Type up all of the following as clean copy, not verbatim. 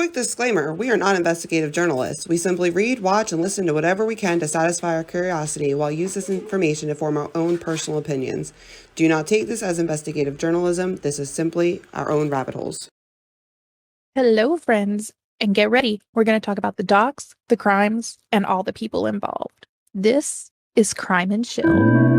Quick disclaimer, we are not investigative journalists. We simply read, watch, and listen to whatever we can to satisfy our curiosity while use this information to form our own personal opinions. Do not take this as investigative journalism. This is simply our own rabbit holes. Hello, friends, and get ready. We're going to talk about the docs, the crimes, and all the people involved. This is Crime and Chill.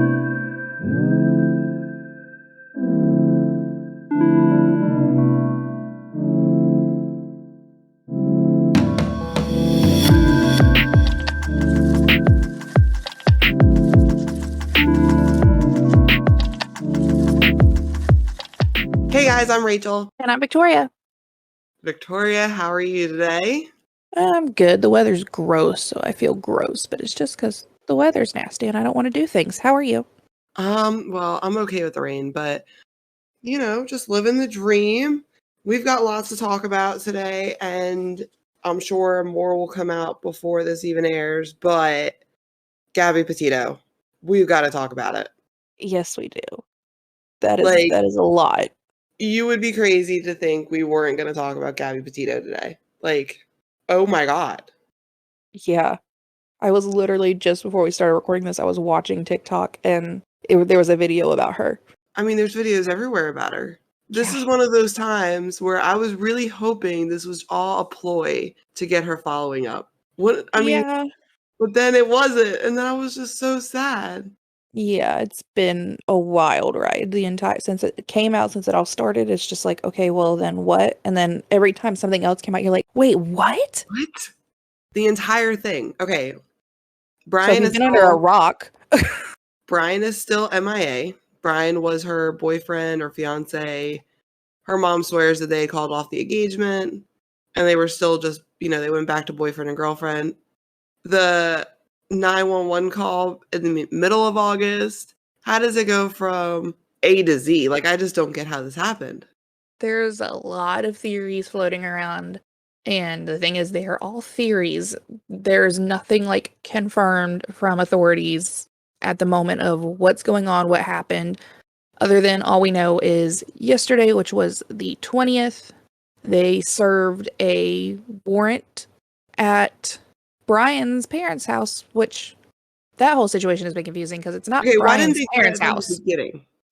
Hey guys, I'm Rachel. And I'm Victoria. Victoria, how are you today? I'm good. The weather's gross, so I feel gross, but it's just because the weather's nasty and I don't want to do things. How are you? Well, I'm okay with the rain, but, just living the dream. We've got lots to talk about today, and I'm sure more will come out before this even airs, but Gabbie Petito, we've got to talk about it. Yes, we do. That is a lot. You would be crazy to think we weren't going to talk about Gabbie Petito today. Oh my God. Yeah. I was literally, just before we started recording this, I was watching TikTok and there was a video about her. I mean, there's videos everywhere about her. This is one of those times where I was really hoping this was all a ploy to get her following up. But then it wasn't, and then I was just so sad. Yeah, it's been a wild ride since it came out, since it all started. It's just like, okay, well then what? And then every time something else came out, you're like, wait, what? What? The entire thing. Okay. Brian has been under a rock. Brian is still MIA. Brian was her boyfriend or fiance. Her mom swears that they called off the engagement and they were still just, they went back to boyfriend and girlfriend. The 911 call in the middle of August. How does it go from A to Z? I just don't get how this happened. There's a lot of theories floating around. And the thing is, they are all theories. There's nothing confirmed from authorities at the moment of what's going on, what happened, other than all we know is yesterday, which was the 20th, they served a warrant at Brian's parents' house, which that whole situation has been confusing because it's not Brian's parents' house.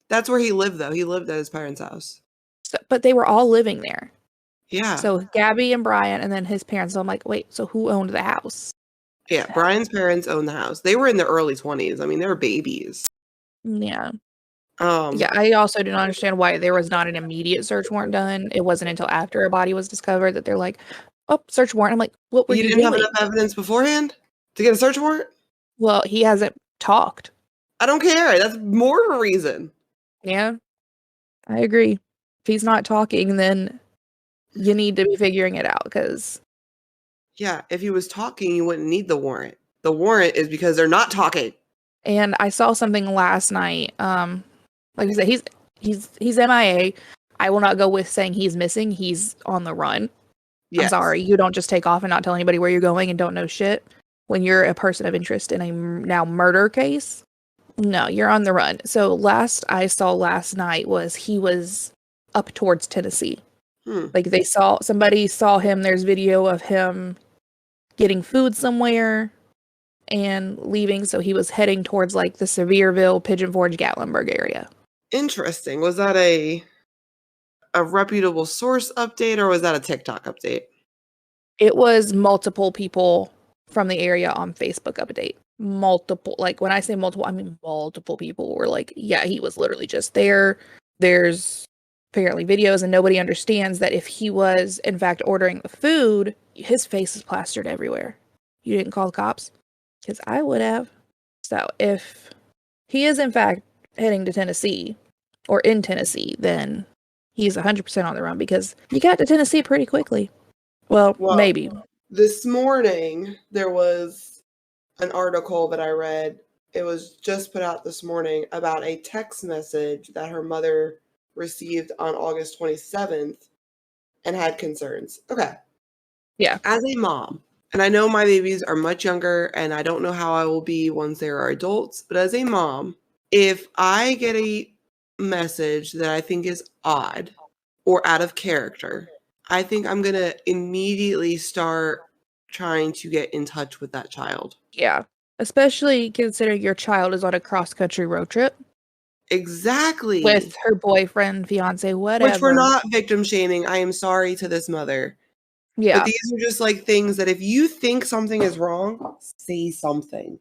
That's where he lived, though. He lived at his parents' house. But they were all living there. Yeah. So Gabbie and Brian and then his parents. So I'm like, wait, so who owned the house? Yeah, Brian's parents owned the house. They were in their early 20s. I mean, they were babies. Yeah. Yeah, I also do not understand why there was not an immediate search warrant done. It wasn't until after a body was discovered that they're like, oh, search warrant. I'm like, what were you doing? You didn't have enough evidence beforehand to get a search warrant? Well, he hasn't talked. I don't care. That's more of a reason. Yeah, I agree. If he's not talking, then you need to be figuring it out because... Yeah, if he was talking, you wouldn't need the warrant. The warrant is because they're not talking. And I saw something last night. Like I said, he's MIA. I will not go with saying he's missing. He's on the run. Yes. I'm sorry. You don't just take off and not tell anybody where you're going and don't know shit. When you're a person of interest in a now murder case, no, you're on the run. So last I saw last night was he was up towards Tennessee. Somebody saw him. There's video of him getting food somewhere and leaving. So he was heading towards the Sevierville, Pigeon Forge, Gatlinburg area. Interesting. Was that a reputable source update or was that a TikTok update? It was multiple people from the area on Facebook update. Multiple, when I say multiple, I mean multiple people were like, yeah, he was literally just there. There's apparently videos and nobody understands that if he was in fact ordering the food, his face is plastered everywhere. You didn't call the cops? Because I would have. So if he is in fact heading to Tennessee or in Tennessee, then he's 100% on the run because you got to Tennessee pretty quickly. Well, maybe. This morning, there was an article that I read. It was just put out this morning about a text message that her mother received on August 27th and had concerns. Okay. Yeah. As a mom, and I know my babies are much younger and I don't know how I will be once they are adults, but as a mom, if I get a message that I think is odd or out of character, I think I'm going to immediately start trying to get in touch with that child. Yeah. Especially considering your child is on a cross-country road trip. Exactly. With her boyfriend, fiance, whatever. Which we're not victim shaming. I am sorry to this mother. Yeah. But these are just like things that if you think something is wrong, say something.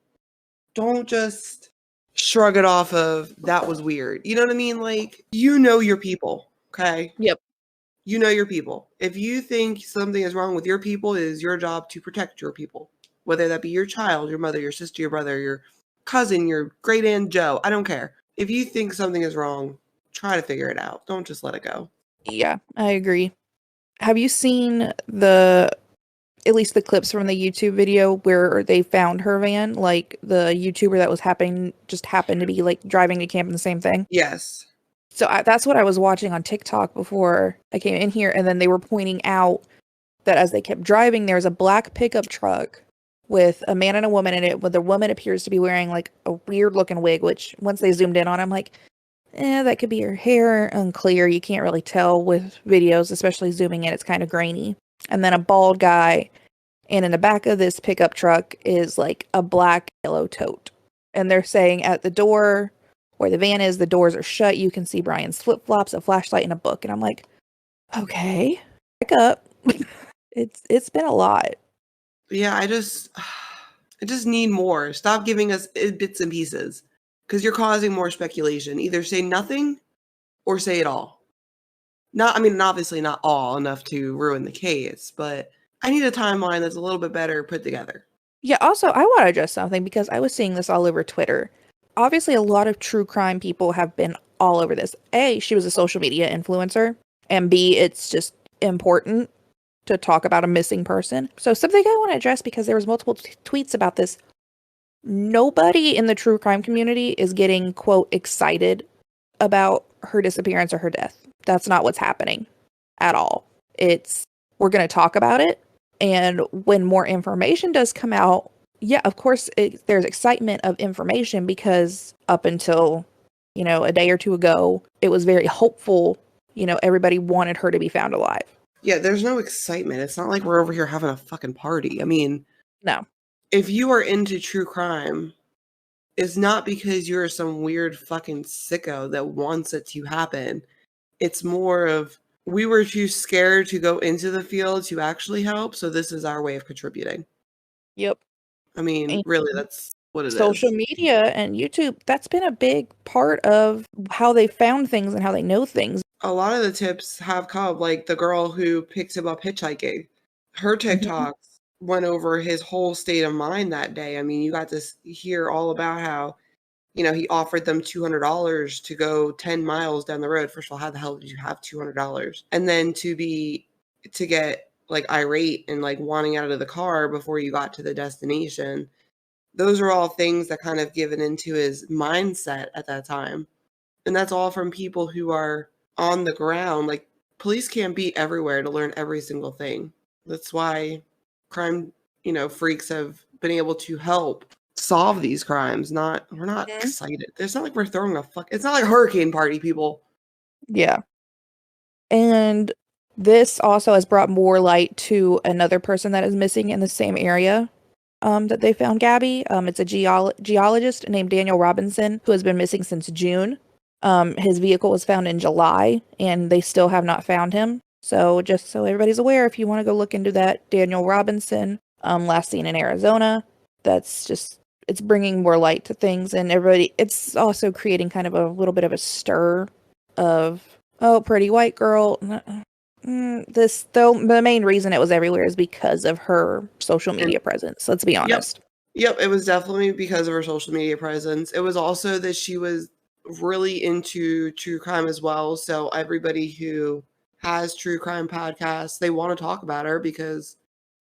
Don't just shrug it off of that was weird. You know what I mean? Like, you know your people, okay? Yep. You know your people. If you think something is wrong with your people, it is your job to protect your people. Whether that be your child, your mother, your sister, your brother, your cousin, your great aunt Joe. I don't care. If you think something is wrong, try to figure it out. Don't just let it go. Yeah, I agree. Have you seen at least the clips from the YouTube video where they found her van? Like the YouTuber that was happened to be like driving to camp in the same thing? Yes. So that's what I was watching on TikTok before I came in here. And then they were pointing out that as they kept driving, there was a black pickup truck with a man and a woman in it, where the woman appears to be wearing like a weird looking wig, which once they zoomed in on, I'm like, that could be her hair, unclear. You can't really tell with videos, especially zooming in. It's kind of grainy. And then a bald guy. And in the back of this pickup truck is like a black yellow tote. And they're saying at the door where the van is, the doors are shut. You can see Brian's flip-flops, a flashlight, and a book. And I'm like, okay, pick up. It's been a lot. Yeah, I just need more. Stop giving us bits and pieces because you're causing more speculation. Either say nothing or say it all. Obviously not all enough to ruin the case, but I need a timeline that's a little bit better put together. Yeah, also, I want to address something because I was seeing this all over Twitter. Obviously, a lot of true crime people have been all over this. A, she was a social media influencer. And B, it's just important to talk about a missing person. So something I want to address, because there was multiple tweets about this. Nobody in the true crime community is getting, quote, excited about her disappearance or her death. That's not what's happening at all. We're going to talk about it. And when more information does come out, yeah, of course, there's excitement of information, because up until, a day or two ago, it was very hopeful. Everybody wanted her to be found alive. Yeah, there's no excitement. It's not like we're over here having a fucking party. No. If you are into true crime, it's not because you're some weird fucking sicko that wants it to happen. It's more of, we were too scared to go into the field to actually help, so this is our way of contributing. Yep. Really, that's what it is. Social media and YouTube, that's been a big part of how they found things and how they know things. A lot of the tips have come, like the girl who picked him up hitchhiking. Her TikToks went over his whole state of mind that day. You got to hear all about how, he offered them $200 to go 10 miles down the road. First of all, how the hell did you have $200? And then to get like irate and like wanting out of the car before you got to the destination. Those are all things that kind of given into his mindset at that time. And that's all from people who are on the ground. Like, police can't be everywhere to learn every single thing. That's why crime, freaks have been able to help solve these crimes. We're not excited. It's not like we're throwing it's not like a hurricane party, people. Yeah. And this also has brought more light to another person that is missing in the same area that they found Gabbie. It's a geologist named Daniel Robinson, who has been missing since June. His vehicle was found in July, and they still have not found him. So just so everybody's aware, if you want to go look into that, Daniel Robinson, last seen in Arizona, it's bringing more light to things, and it's also creating kind of a little bit of a stir of, oh, pretty white girl. This, though, the main reason it was everywhere is because of her social media presence. Let's be honest. Yep, it was definitely because of her social media presence. It was also that she was really into true crime as well. So everybody who has true crime podcasts, they want to talk about her because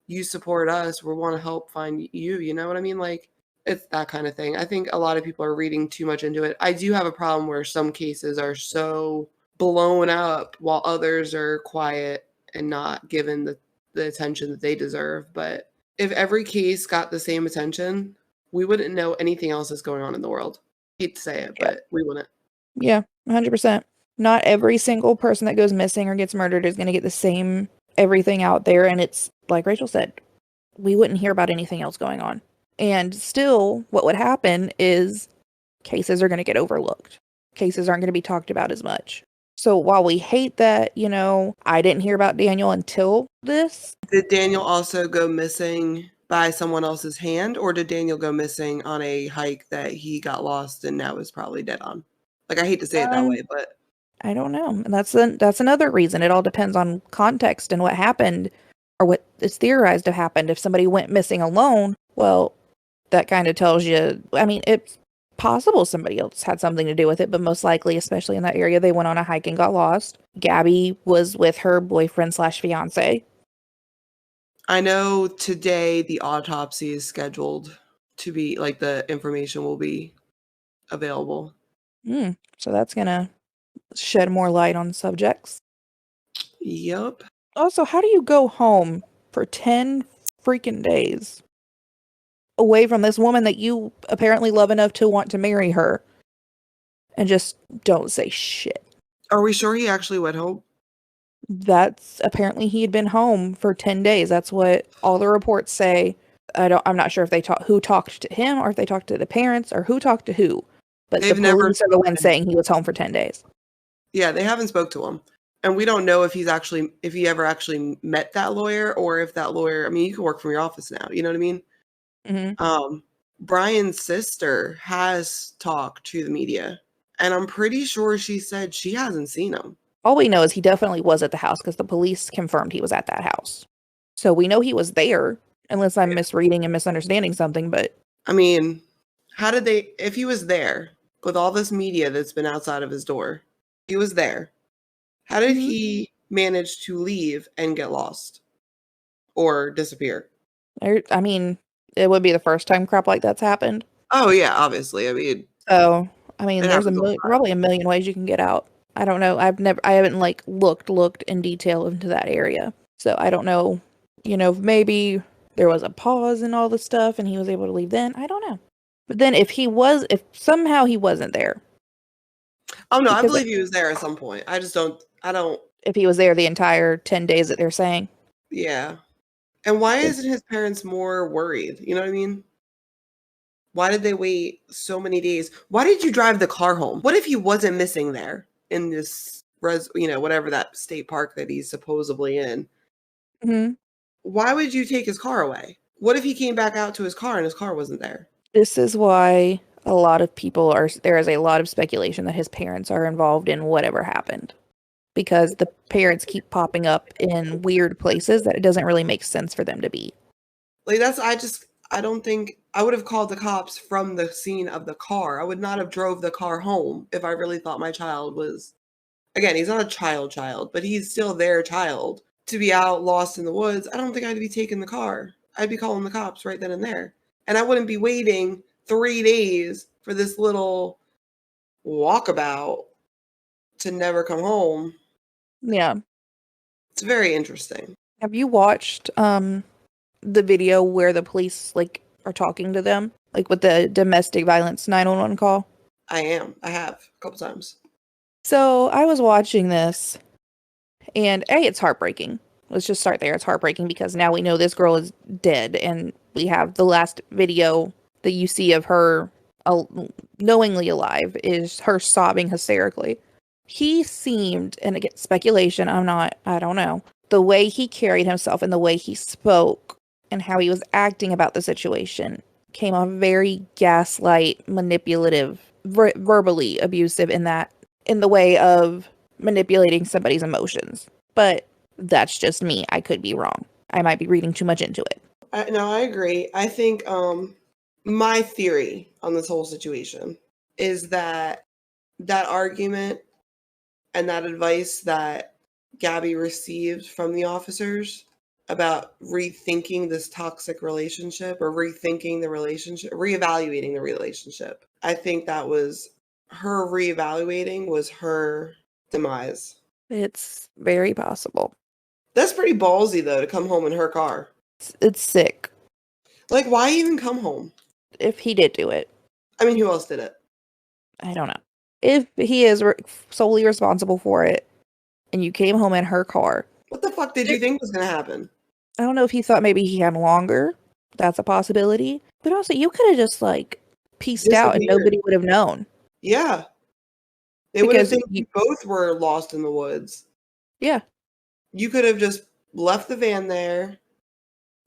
you support us. We want to help find you. You know what I mean? Like, it's that kind of thing. I think a lot of people are reading too much into it. I do have a problem where some cases are so blown up while others are quiet and not given the attention that they deserve. But if every case got the same attention, we wouldn't know anything else that's going on in the world. I hate to say it, but we wouldn't. Yeah, 100%. Not every single person that goes missing or gets murdered is going to get the same everything out there, and it's like Rachel said, we wouldn't hear about anything else going on. And still, what would happen is cases are going to get overlooked. Cases aren't going to be talked about as much. So while we hate that, I didn't hear about Daniel until this. Did Daniel also go missing by someone else's hand, or did Daniel go missing on a hike that he got lost and now is probably dead on? Like, I hate to say it that way, but I don't know. And that's another reason. It all depends on context and what happened, or what is theorized to happen. If somebody went missing alone, well, that kind of tells you, I mean, it's possible somebody else had something to do with it, but most likely, especially in that area, they went on a hike and got lost. Gabbie was with her boyfriend/fiance. I know today the autopsy is scheduled to be, like, the information will be available. So that's gonna shed more light on subjects. Yep. Also, how do you go home for 10 freaking days away from this woman that you apparently love enough to want to marry her and just don't say shit? Are we sure he actually went home? That's apparently he had been home for 10 days. That's what all the reports say. I'm not sure if they who talked to him, or if they talked to the parents, or who talked to who. But the police are the ones saying he was home for 10 days. Yeah, they haven't spoke to him. And we don't know if he ever actually met that lawyer, or if that lawyer, I mean, you can work from your office now, you know what I mean? Mm-hmm. Brian's sister has talked to the media, and I'm pretty sure she said she hasn't seen him. All we know is he definitely was at the house, because the police confirmed he was at that house. So we know he was there, unless I'm misreading and misunderstanding something, but... I mean, if he was there, with all this media that's been outside of his door, he was there. How did he manage to leave and get lost? Or disappear? I mean, it would be the first time crap like that's happened. Oh, yeah, obviously. I mean... So, there's probably a million ways you can get out. I don't know. I haven't looked in detail into that area. So I don't know, maybe there was a pause in all the stuff and he was able to leave then. I don't know. But then if somehow he wasn't there. Oh no, I believe he was there at some point. I don't. If he was there the entire 10 days that they're saying. Yeah. And why isn't his parents more worried? You know what I mean? Why did they wait so many days? Why did you drive the car home? What if he wasn't missing there in this, whatever that state park that he's supposedly in? Mm-hmm. Why would you take his car away? What if he came back out to his car and his car wasn't there? This is why a lot of people there is a lot of speculation that his parents are involved in whatever happened. Because the parents keep popping up in weird places that it doesn't really make sense for them to be. Like, I don't think I would have called the cops from the scene of the car. I would not have drove the car home if I really thought my child was, again, he's not a child, but he's still their child. To be out lost in the woods, I don't think I'd be taking the car. I'd be calling the cops right then and there. And I wouldn't be waiting 3 days for this little walkabout to never come home. Yeah. It's very interesting. Have you watched the video where the police are talking to them, with the domestic violence 911 call? I have a couple times. So I was watching this, and it's heartbreaking. Let's just start there. It's heartbreaking because now we know this girl is dead, and we have the last video that you see of her knowingly alive is her sobbing hysterically. He seemed, and again, speculation, I don't know, the way he carried himself and the way he spoke and how he was acting about the situation came off very gaslight, manipulative, verbally abusive in the way of manipulating somebody's emotions. But that's just me. I could be wrong. I might be reading too much into it. No, I agree. I think my theory on this whole situation is that argument and that advice that Gabbie received from the officers about rethinking this toxic relationship, or reevaluating the relationship. I think that was her reevaluating was her demise. It's very possible. That's pretty ballsy, though, to come home in her car. It's sick. Why even come home? If he did do it. I mean, who else did it? I don't know. If he is solely responsible for it, and you came home in her car. What the fuck did you think was going to happen? I don't know if he thought maybe he had longer. That's a possibility. But also, you could have just, like, pieced out and nobody would have known. Yeah. They would have think you both were lost in the woods. Yeah. You could have just left the van there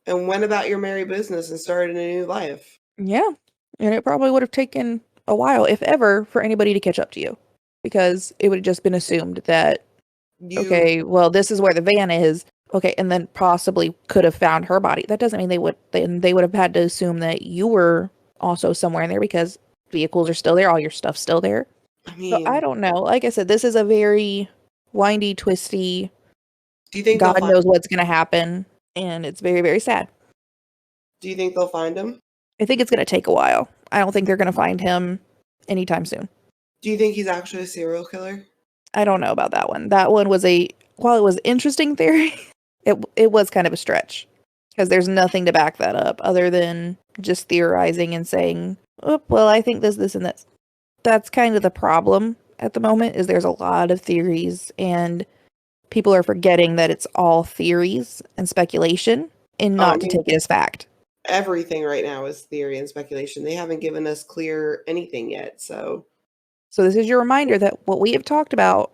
and went about your merry business and started a new life. Yeah. And it probably would have taken a while, if ever, for anybody to catch up to you. Because it would have just been assumed that, okay, well, this is where the van is. Okay, and then possibly could have found her body. That doesn't mean they would have had to assume that you were also somewhere in there because vehicles are still there, all your stuff's still there. I mean, so I don't know. Like I said, this is a very windy, twisty. Do you think God knows what's going to happen, and it's very, very sad. Do you think they'll find him? I think it's going to take a while. I don't think they're going to find him anytime soon. Do you think he's actually a serial killer? I don't know about that one. That one was while it was interesting theory, it was kind of a stretch because there's nothing to back that up other than just theorizing and saying, oh, well, I think this, and this. That's kind of the problem at the moment is there's a lot of theories and people are forgetting that it's all theories and speculation and not to take it as fact. Everything right now is theory and speculation. They haven't given us clear anything yet. So this is your reminder that what we have talked about,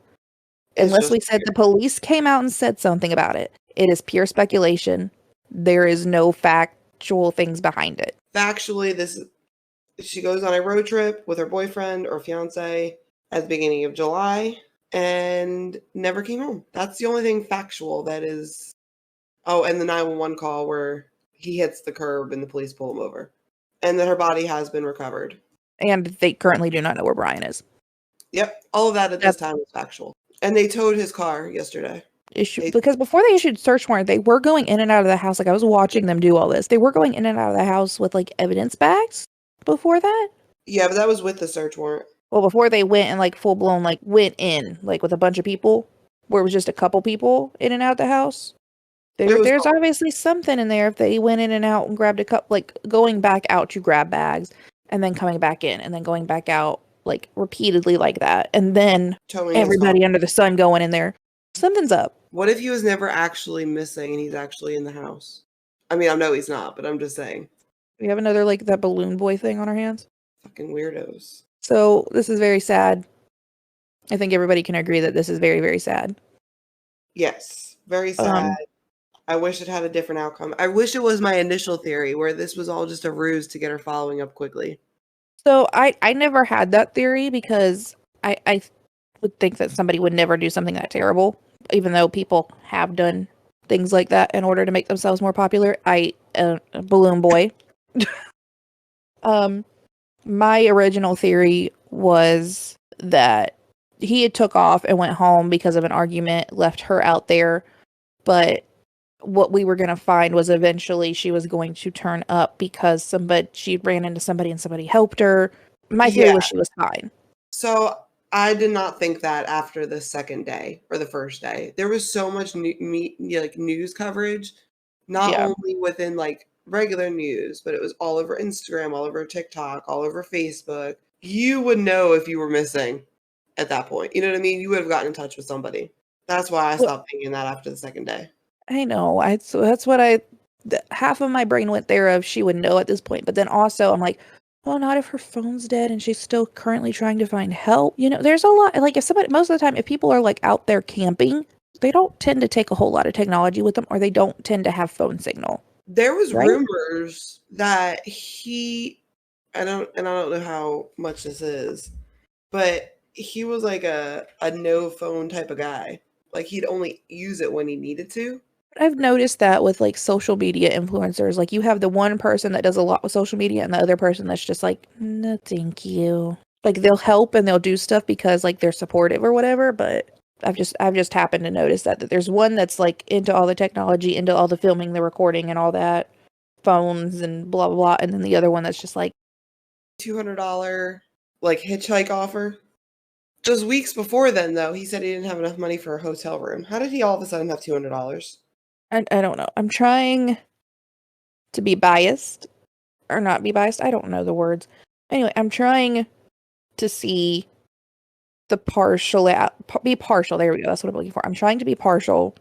unless we said the police came out and said something about it, it is pure speculation. There is no factual things behind it. Factually, she goes on a road trip with her boyfriend or fiance at the beginning of July and never came home. That's the only thing factual that is. Oh, and the 911 call where he hits the curb and the police pull him over. And that her body has been recovered. And they currently do not know where Brian is. Yep. All of that at this time is factual. And they towed his car yesterday. Because before they issued search warrant, they were going in and out of the house. Like, I was watching them do all this. They were going in and out of the house with, like, evidence bags before that. Yeah, but that was with the search warrant. Well, before they went and, like, full-blown, like, went in, like, with a bunch of people, where it was just a couple people in and out the house. There's obviously something in there if they went in and out and grabbed a cup, like, going back out to grab bags, and then coming back in, and then going back out, like, repeatedly like that. And then everybody under the sun going in there. Something's up. What if he was never actually missing and he's actually in the house? I mean, I know he's not, but I'm just saying. We have another, like, that balloon boy thing on our hands. Fucking weirdos. So, this is very sad. I think everybody can agree that this is very, very sad. Yes, very sad. I wish it had a different outcome. I wish it was my initial theory where this was all just a ruse to get her following up quickly. So, I never had that theory because I would think that somebody would never do something that terrible, even though people have done things like that in order to make themselves more popular. A balloon boy. My original theory was that he had took off and went home because of an argument, left her out there, but what we were going to find was eventually she was going to turn up because she ran into somebody and somebody helped her. My theory was she was fine. So I did not think that after the second day or the first day. There was so much news coverage, not only within like regular news, but it was all over Instagram, all over TikTok, all over Facebook. You would know if you were missing at that point. You know what I mean? You would have gotten in touch with somebody. That's why I stopped thinking that after the second day. I know. So that's what half of my brain went there of she would know at this point. But then also I'm like, well, not if her phone's dead and she's still currently trying to find help. You know, there's a lot, like most of the time, if people are like out there camping, they don't tend to take a whole lot of technology with them or they don't tend to have phone signal. There was rumors that I don't know how much this is, but he was like a no phone type of guy. Like he'd only use it when he needed to. I've noticed that with like social media influencers, like you have the one person that does a lot with social media and the other person that's just like, no, thank you. Like they'll help and they'll do stuff because like they're supportive or whatever. But I've just happened to notice that there's one that's like into all the technology, into all the filming, the recording and all that, phones and blah, blah, blah. And then the other one that's just like $200 like hitchhike offer. Just weeks before then, though, he said he didn't have enough money for a hotel room. How did he all of a sudden have $200? I don't know. I'm trying to be biased or not be biased. I don't know the words. Anyway, I'm trying to see the be partial. There we go. That's what I'm looking for. I'm trying to be partial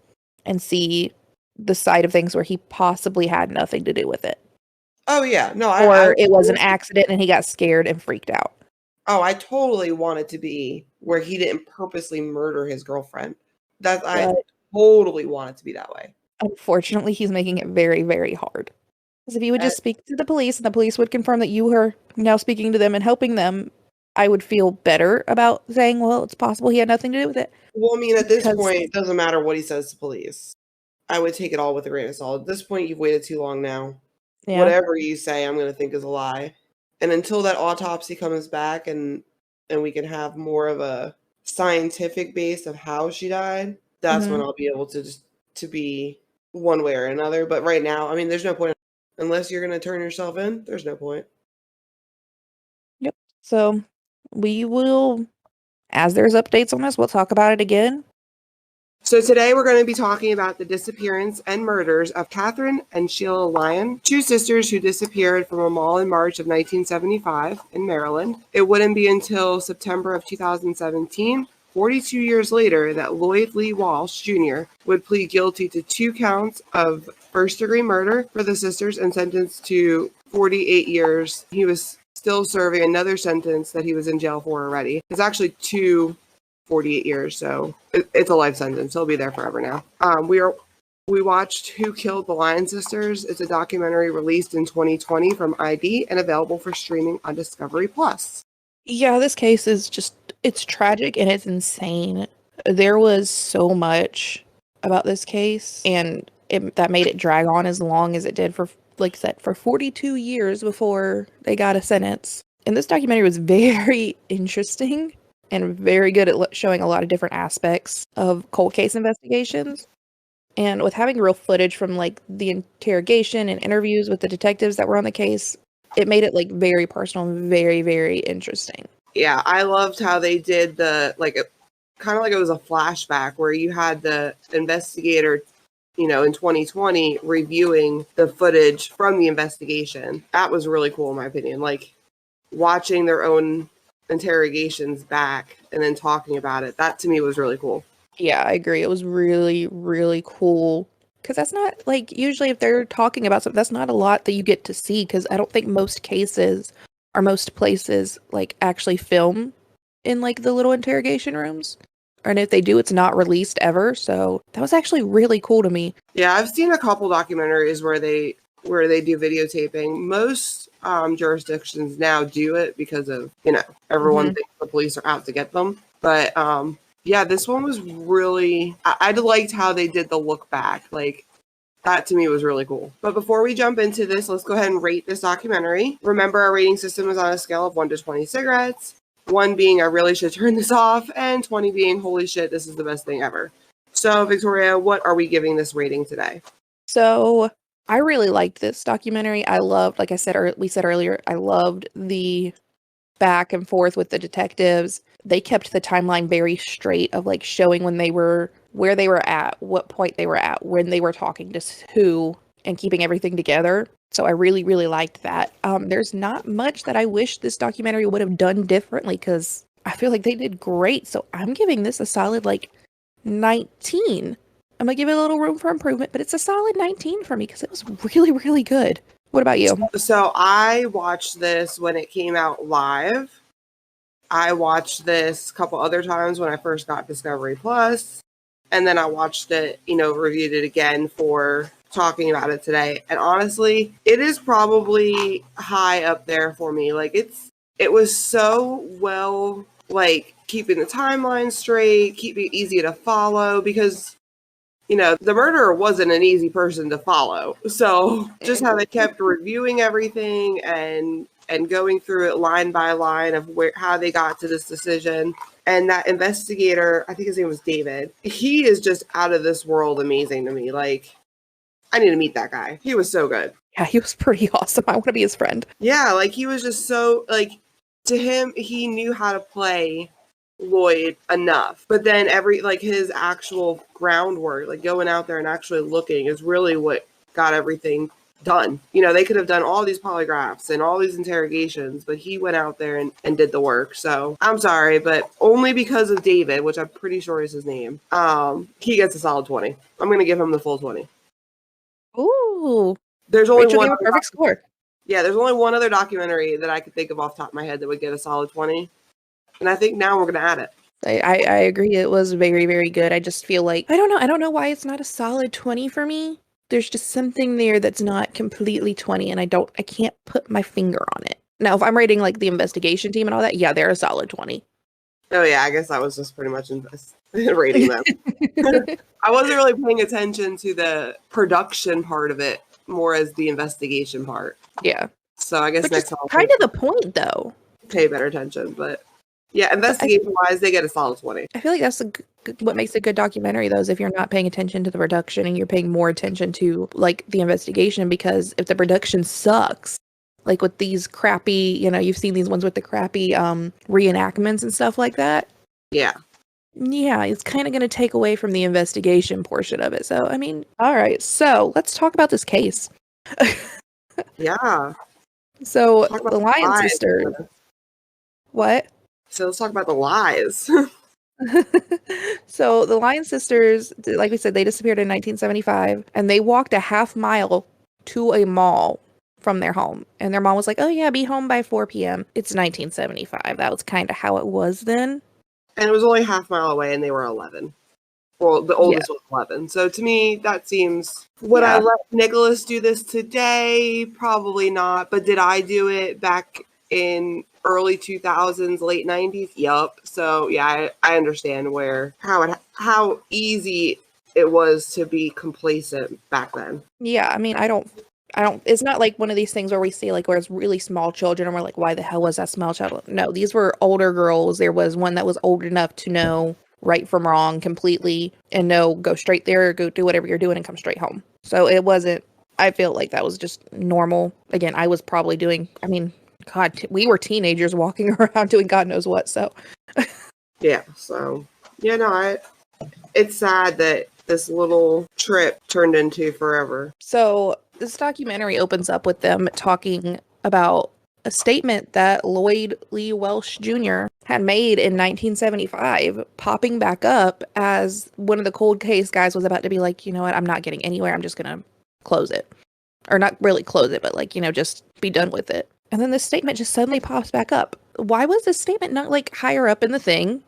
and see the side of things where he possibly had nothing to do with it. Oh, yeah. No, or it was an accident and he got scared and freaked out. Oh, I totally want it to be where he didn't purposely murder his girlfriend. I totally want it to be that way. Unfortunately, he's making it very, very hard. Because if you would just speak to the police and the police would confirm that you were now speaking to them and helping them, I would feel better about saying, well, it's possible he had nothing to do with it. Well, I mean, at this point, it doesn't matter what he says to police. I would take it all with a grain of salt. At this point, you've waited too long now. Yeah. Whatever you say, I'm going to think is a lie. And until that autopsy comes back and we can have more of a scientific base of how she died, that's when I'll be able to be one way or another. But right now, I mean, there's no point. Unless you're going to turn yourself in, there's no point. Yep. So we will, as there's updates on this, we'll talk about it again. So today we're going to be talking about the disappearance and murders of Catherine and Sheila Lyon, two sisters who disappeared from a mall in March of 1975 in Maryland. It wouldn't be until September of 2017, 42 years later, that Lloyd Lee Walsh Jr. would plead guilty to 2 counts of first-degree murder for the sisters and sentenced to 48 years. He was still serving another sentence that he was in jail for already. It's actually 48 years, so it's a life sentence. He'll be there forever now. We watched Who Killed the Lyon Sisters. It's a documentary released in 2020 from ID and available for streaming on Discovery Plus. Yeah, this case is it's tragic and it's insane. There was so much about this case, and that made it drag on as long as it did for, like I said, for 42 years before they got a sentence. And this documentary was very interesting and very good at showing a lot of different aspects of cold case investigations. And with having real footage from like the interrogation and interviews with the detectives that were on the case, it made it like very personal and very, very interesting. Yeah, I loved how they did kind of like it was a flashback where you had the investigator, in 2020 reviewing the footage from the investigation. That was really cool in my opinion. Like watching their own interrogations back and then talking about it, that to me was really cool. Yeah, I agree. It was really, really cool, because that's not like, usually if they're talking about something, that's not a lot that you get to see, because I don't think most cases or most places like actually film in like the little interrogation rooms, and if they do, it's not released ever. So that was actually really cool to me. Yeah, I've seen a couple documentaries where they do videotaping. Most jurisdictions now do it because of, everyone thinks the police are out to get them. But yeah, this one was really, I liked how they did the look back. Like, that to me was really cool. But before we jump into this, let's go ahead and rate this documentary. Remember, our rating system is on a scale of 1 to 20 cigarettes. 1 being I really should turn this off, and 20 being holy shit, this is the best thing ever. So, Victoria, what are we giving this rating today? So, I really liked this documentary. I loved, like I said, we said earlier, I loved the back and forth with the detectives. They kept the timeline very straight of like showing where they were at, what point they were at, when they were talking to who, and keeping everything together. So I really, really liked that. There's not much that I wish this documentary would have done differently, because I feel like they did great. So I'm giving this a solid 19. I'm going to give it a little room for improvement, but it's a solid 19 for me because it was really, really good. What about you? So I watched this when it came out live. I watched this a couple other times when I first got Discovery Plus. And then I watched it, reviewed it again for talking about it today. And honestly, it is probably high up there for me. Like it was so well, keeping the timeline straight, keeping it easy to follow, because the murderer wasn't an easy person to follow. So just how they kept reviewing everything and going through it line by line of how they got to this decision. And that investigator, I think his name was David, he is just out of this world amazing to me. Like, I need to meet that guy. He was so good. Yeah, he was pretty awesome. I want to be his friend. Yeah, he was just so, to him, he knew how to play Lloyd enough, but then his actual groundwork, going out there and actually looking, is really what got everything done. You know, they could have done all these polygraphs and all these interrogations, but he went out there and did the work. So I'm sorry, but only because of David, which I'm pretty sure is his name, he gets a solid 20. I'm going to give him the full 20. Ooh. There's only one perfect score. Yeah, there's only one other documentary that I could think of off the top of my head that would get a solid 20. And I think now we're going to add it. I agree. It was very, very good. I just feel like, I don't know why it's not a solid 20 for me. There's just something there that's not completely 20, and I can't put my finger on it. Now, if I'm rating like the investigation team and all that, yeah, they're a solid 20. Oh yeah, I guess I was just pretty much rating them. I wasn't really paying attention to the production part of it, more as the investigation part. Yeah. So I guess which next is time kind of the point, though. Pay better attention, but yeah, investigation-wise, they get a solid 20. I feel like that's what makes a good documentary, though, is if you're not paying attention to the production and you're paying more attention to like the investigation, because if the production sucks, like with these crappy, you know, you've seen these ones with the crappy reenactments and stuff like that. Yeah. Yeah, it's kind of going to take away from the investigation portion of it. So, I mean, all right. So let's talk about this case. Yeah. So the Lyon Sisters. What? So let's talk about the lies. So the Lyon Sisters, like we said, they disappeared in 1975, and they walked a half mile to a mall from their home. And their mom was like, oh yeah, be home by 4 p.m. It's 1975. That was kind of how it was then. And it was only half mile away, and they were 11. Well, the oldest was 11. So to me, that seems... Would I let Nicholas do this today? Probably not. But did I do it back in early 2000s, late 90s? Yup. So yeah, I understand how easy it was to be complacent back then. Yeah, I mean, I don't, it's not like one of these things where we see like where it's really small children and we're like, why the hell was that small child? No, these were older girls. There was one that was old enough to know right from wrong completely and know, go straight there, go do whatever you're doing and come straight home. So it wasn't, I feel like that was just normal. Again, I was probably doing, I mean, God, we were teenagers walking around doing God knows what. So yeah, so yeah, no, it's sad that this little trip turned into forever. So this documentary opens up with them talking about a statement that Lloyd Lee Welsh Jr. had made in 1975, popping back up as one of the cold case guys was about to be like, you know what, I'm not getting anywhere. I'm just going to close it. Or not really close it, but like, you know, just be done with it. And then this statement just suddenly pops back up. Why was this statement not like higher up in the thing?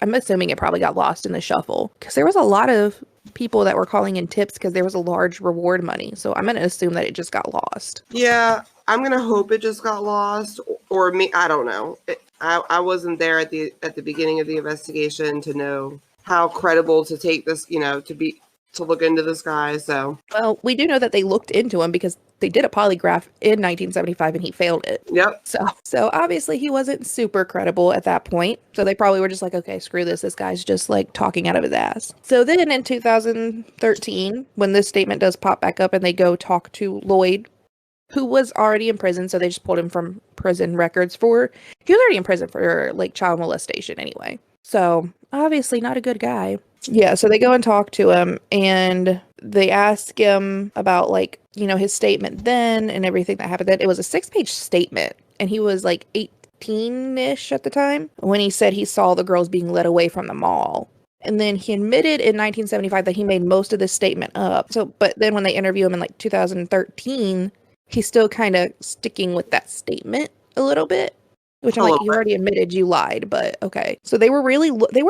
I'm assuming it probably got lost in the shuffle, because there was a lot of people that were calling in tips because there was a large reward money. So I'm going to assume that it just got lost. Yeah, I'm going to hope it just got lost, or me. I don't know. I wasn't there at the beginning of the investigation to know how credible to take this, you know, to look into this guy. So, well, we do know that they looked into him because they did a polygraph in 1975 and he failed it. Yep. So obviously he wasn't super credible at that point. So they probably were just like, okay, screw this. This guy's just like talking out of his ass. So then in 2013, when this statement does pop back up and they go talk to Lloyd, who was already in prison. So they just pulled him from prison records he was already in prison for like child molestation anyway. So obviously not a good guy. Yeah, so they go and talk to him and they ask him about like, you know, his statement then and everything that happened then. It was a 6-page statement and he was like 18-ish at the time when he said he saw the girls being led away from the mall. And then he admitted in 1975 that he made most of this statement up. So, but then when they interview him in like 2013, he's still kind of sticking with that statement a little bit. Which I'm like, you already admitted you lied, but okay. So they weren't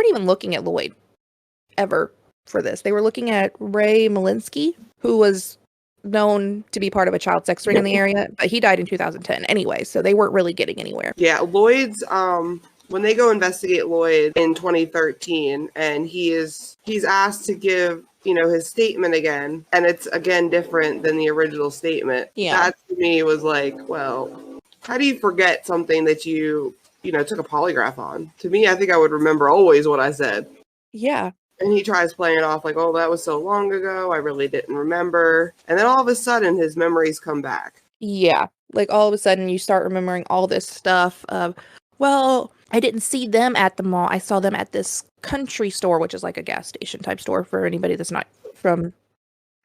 even looking at Lloyd ever for this. They were looking at Ray Malinsky, who was known to be part of a child sex ring in the area, but he died in 2010 anyway, so they weren't really getting anywhere. Yeah, Lloyd's, when they go investigate Lloyd in 2013, and he's asked to give, you know, his statement again, and it's again different than the original statement. Yeah. That to me was like, well, how do you forget something that you know, took a polygraph on? To me, I think I would remember always what I said. Yeah. And he tries playing it off like, oh, that was so long ago. I really didn't remember. And then all of a sudden, his memories come back. Yeah. Like all of a sudden, you start remembering all this stuff of, well, I didn't see them at the mall. I saw them at this country store, which is like a gas station type store for anybody that's not from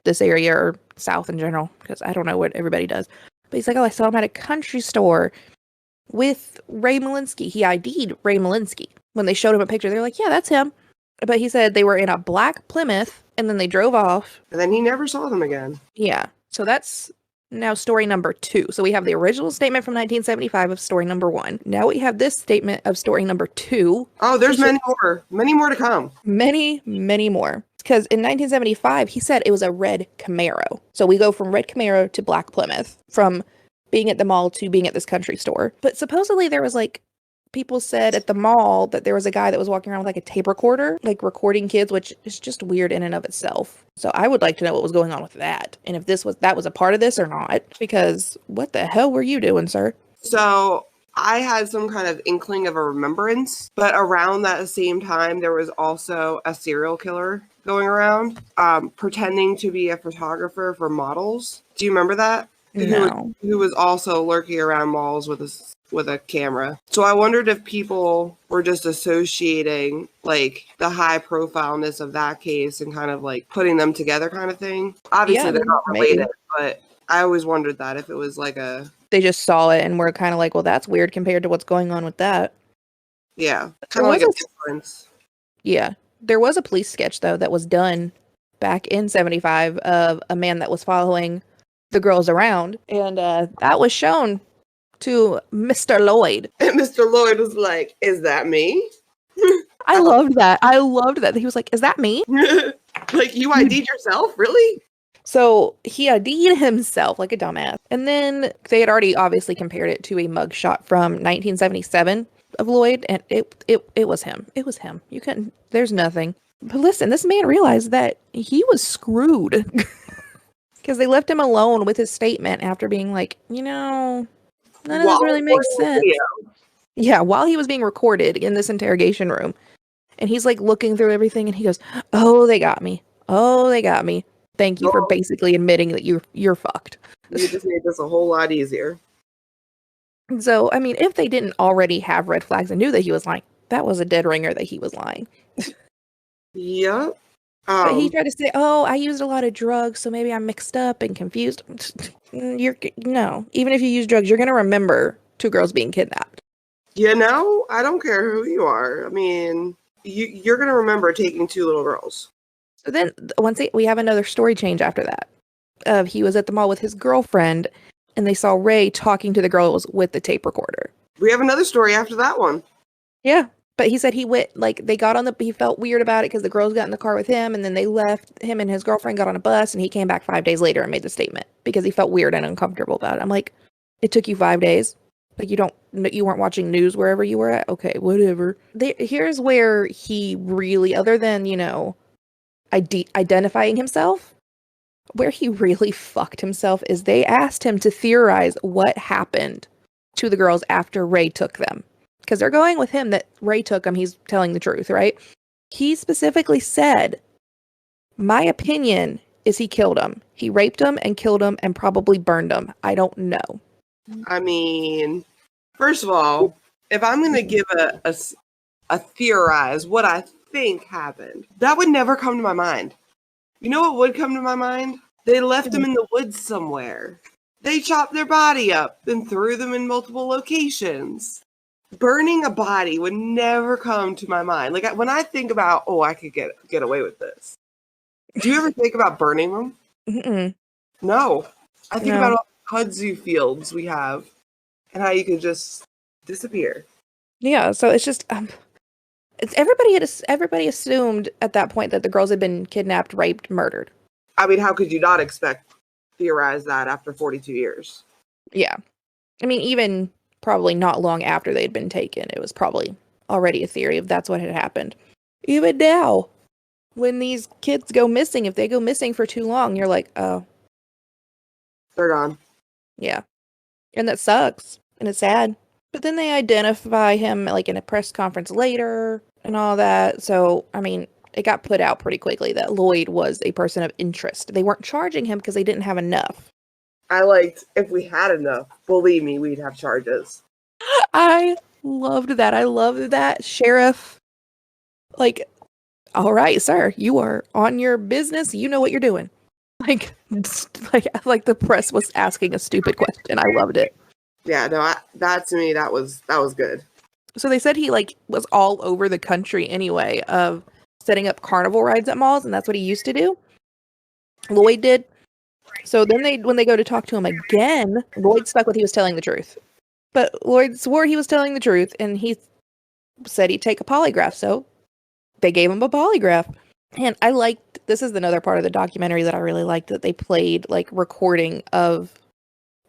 this area or South in general, because I don't know what everybody does. But he's like, oh, I saw him at a country store with Ray Malinsky. He ID'd Ray Malinsky. When they showed him a picture, they're like, yeah, that's him. But he said they were in a black Plymouth, and then they drove off. And then he never saw them again. Yeah. So that's now story number 2. So we have the original statement from 1975 of story number 1. Now we have this statement of story number 2. Oh, there's many more. Many more to come. Many, many more. Because in 1975, he said it was a red Camaro. So we go from red Camaro to black Plymouth, from being at the mall to being at this country store. But supposedly there was like, people said at the mall that there was a guy that was walking around with like a tape recorder, like recording kids, which is just weird in and of itself. So I would like to know what was going on with that. And if that was a part of this or not, because what the hell were you doing, sir? So I had some kind of inkling of a remembrance, but around that same time, there was also a serial killer going around, pretending to be a photographer for models. Do you remember that? No. Who was also lurking around malls with a camera. So I wondered if people were just associating like the high profileness of that case and kind of like putting them together kind of thing. Obviously they're not related, but I always wondered that if it was like they just saw it and were kind of like, well, that's weird compared to what's going on with that. Yeah. Kind of like a difference. Yeah. There was a police sketch though that was done back in 75 of a man that was following the girls around, and that was shown to Mr. Lloyd. And Mr. Lloyd was like, is that me? I loved that. I loved that. He was like, is that me? Like, you ID'd yourself? Really? So he ID'd himself like a dumbass. And then they had already obviously compared it to a mugshot from 1977 of Lloyd, and it was him. It was him. You couldn't, there's nothing. But listen, this man realized that he was screwed. Because they left him alone with his statement after being like, none of this really makes sense. Yeah, while he was being recorded in this interrogation room. And he's like looking through everything and he goes, oh, they got me. Oh, they got me. Thank you for basically admitting that you're fucked. You just made this a whole lot easier. So, I mean, if they didn't already have red flags and knew that he was lying, that was a dead ringer that he was lying. Yep. But he tried to say, oh, I used a lot of drugs, so maybe I'm mixed up and confused. No. Even if you use drugs, you're going to remember 2 girls being kidnapped. I don't care who you are. I mean, you're going to remember taking 2 little girls. So then we have another story change after that. He was at the mall with his girlfriend, and they saw Ray talking to the girls with the tape recorder. We have another story after that one. Yeah. But he said he went, like, he felt weird about it because the girls got in the car with him, and then they left, him and his girlfriend got on a bus, and he came back 5 days later and made the statement because he felt weird and uncomfortable about it. I'm like, it took you 5 days? Like, you weren't watching news wherever you were at? Okay, whatever. Here's where he really, other than, identifying himself, where he really fucked himself is they asked him to theorize what happened to the girls after Ray took them. Because they're going with him that Ray took him, he's telling the truth, right? He specifically said, my opinion is he killed him. He raped him and killed him and probably burned him. I don't know. I mean, first of all, if I'm going to give a theorize what I think happened, that would never come to my mind. You know what would come to my mind? They left him in the woods somewhere. They chopped their body up and threw them in multiple locations. Burning a body would never come to my mind. Like, when I think about, I could get away with this. Do you ever think about burning them? Mm-mm. No. I think about all the kudzu fields we have and how you could just disappear. Yeah, so it's just everybody assumed at that point that the girls had been kidnapped, raped, murdered. I mean, how could you not theorize that after 42 years? Yeah. I mean, even probably not long after they'd been taken, it was probably already a theory of that's what had happened. Even now, when these kids go missing, if they go missing for too long, you're like, oh. They're gone. Yeah. And that sucks. And it's sad. But then they identify him like in a press conference later and all that. So, I mean, it got put out pretty quickly that Lloyd was a person of interest. They weren't charging him because they didn't have enough. If we had enough, believe me, we'd have charges. I loved that. I loved that. Sheriff, like, all right, sir, you are on your business. You know what you're doing. Like the press was asking a stupid question. I loved it. Yeah, no, that to me, that was good. So they said he like was all over the country anyway of setting up carnival rides at malls, and that's what he used to do. Lloyd did. So then when they go to talk to him again, Lloyd stuck with he was telling the truth. But Lloyd swore he was telling the truth, and he said he'd take a polygraph. So they gave him a polygraph. And this is another part of the documentary that I really liked, that they played like recording of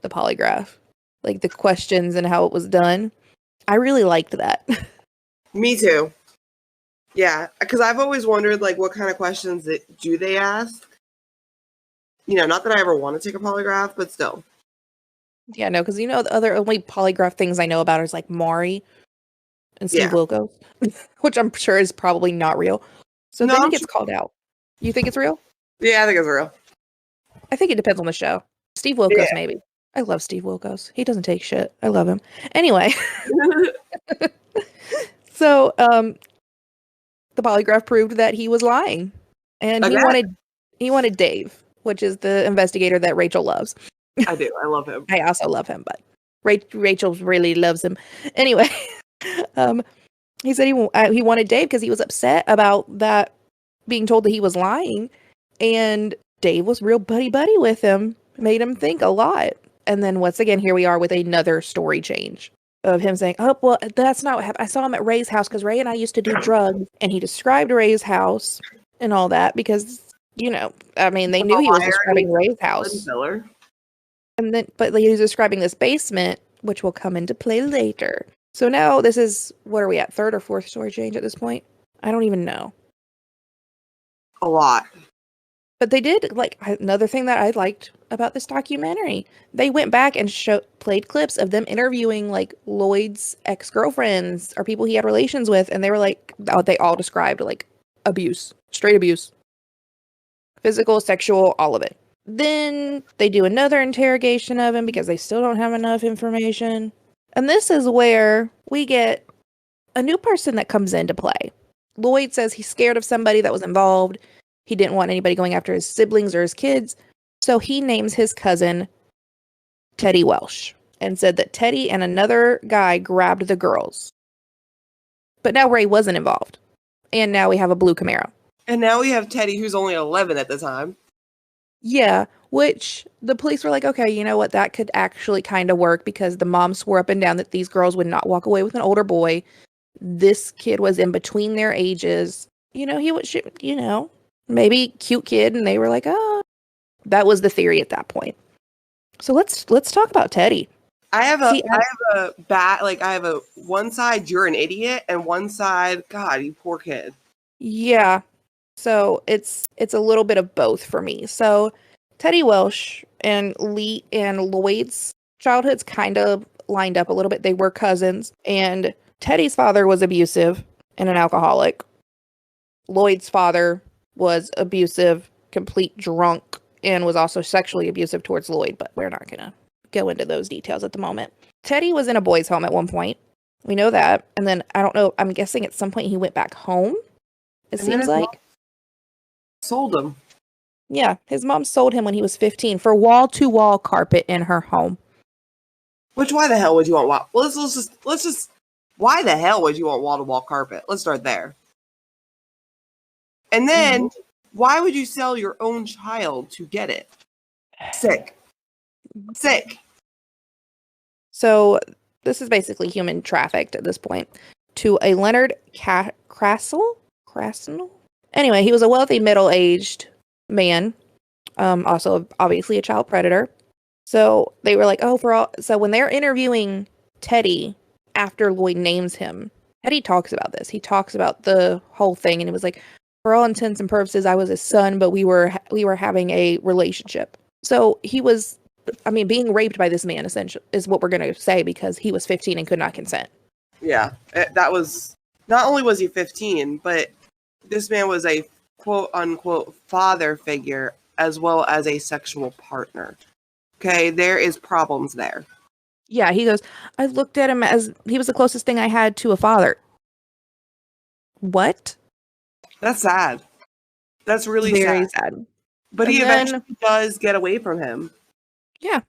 the polygraph, like the questions and how it was done. I really liked that. Me too. Yeah, because I've always wondered like what kind of questions do they ask? You know, not that I ever want to take a polygraph, but still. Yeah, no, because the other only polygraph things I know about is like Maury and Steve Wilkos, which I'm sure is probably not real. So then he gets called out. You think it's real? Yeah, I think it's real. I think it depends on the show. Steve Wilkos, maybe. I love Steve Wilkos. He doesn't take shit. I love him. Anyway. So, the polygraph proved that he was lying. And he wanted Dave, which is the investigator that Rachel loves. I do. I love him. I also love him, but Rachel really loves him. Anyway, he said he wanted Dave because he was upset about that being told that he was lying, and Dave was real buddy with him, made him think a lot. And then once again, here we are with another story change of him saying, "Oh, well, that's not what happened. I saw him at Ray's house because Ray and I used to do drugs," and he described Ray's house and all that because they knew he was describing Ray's house. And then, but he was describing this basement, which will come into play later. So now this is, what are we at? Third or fourth story change at this point? I don't even know. A lot. But they did, like, another thing that I liked about this documentary. They went back and played clips of them interviewing, like, Lloyd's ex-girlfriends or people he had relations with. And they were like, they all described, like, abuse. Straight abuse. Physical, sexual, all of it. Then they do another interrogation of him because they still don't have enough information. And this is where we get a new person that comes into play. Lloyd says he's scared of somebody that was involved. He didn't want anybody going after his siblings or his kids. So he names his cousin Teddy Welsh and said that Teddy and another guy grabbed the girls. But now Ray wasn't involved. And now we have a blue Camaro. And now we have Teddy, who's only 11 at the time. Yeah, which the police were like, okay, you know what? That could actually kind of work because the mom swore up and down that these girls would not walk away with an older boy. This kid was in between their ages. He was, maybe cute kid. And they were like, oh, that was the theory at that point. So let's talk about Teddy. I have a one side, you're an idiot, and one side, God, you poor kid. Yeah. So it's a little bit of both for me. So Teddy Welsh and Lloyd's childhoods kind of lined up a little bit. They were cousins, and Teddy's father was abusive and an alcoholic. Lloyd's father was abusive, complete drunk, and was also sexually abusive towards Lloyd, but we're not gonna go into those details at the moment. Teddy was in a boys' home at one point. We know that. And then I don't know, I'm guessing at some point he went back home. It seems like. Sold him. Yeah, his mom sold him when he was 15 for wall-to-wall carpet in her home. Which, why the hell would you want wall? Well, let's just. Why the hell would you want wall-to-wall carpet? Let's start there. And then, why would you sell your own child to get it? Sick. So this is basically human trafficked at this point to a Leonard Crassel. Anyway, he was a wealthy, middle-aged man, also obviously a child predator. So they were like, so when they're interviewing Teddy after Lloyd names him, Teddy talks about this. He talks about the whole thing, and it was like, for all intents and purposes, I was his son, but we were having a relationship. So he was, being raped by this man, essentially, is what we're going to say, because he was 15 and could not consent. Yeah, that was, not only was he 15, but this man was a quote-unquote father figure as well as a sexual partner. Okay, there is problems there. Yeah, he goes, I looked at him as he was the closest thing I had to a father. What? That's sad. That's really very sad. But he eventually does get away from him. Yeah.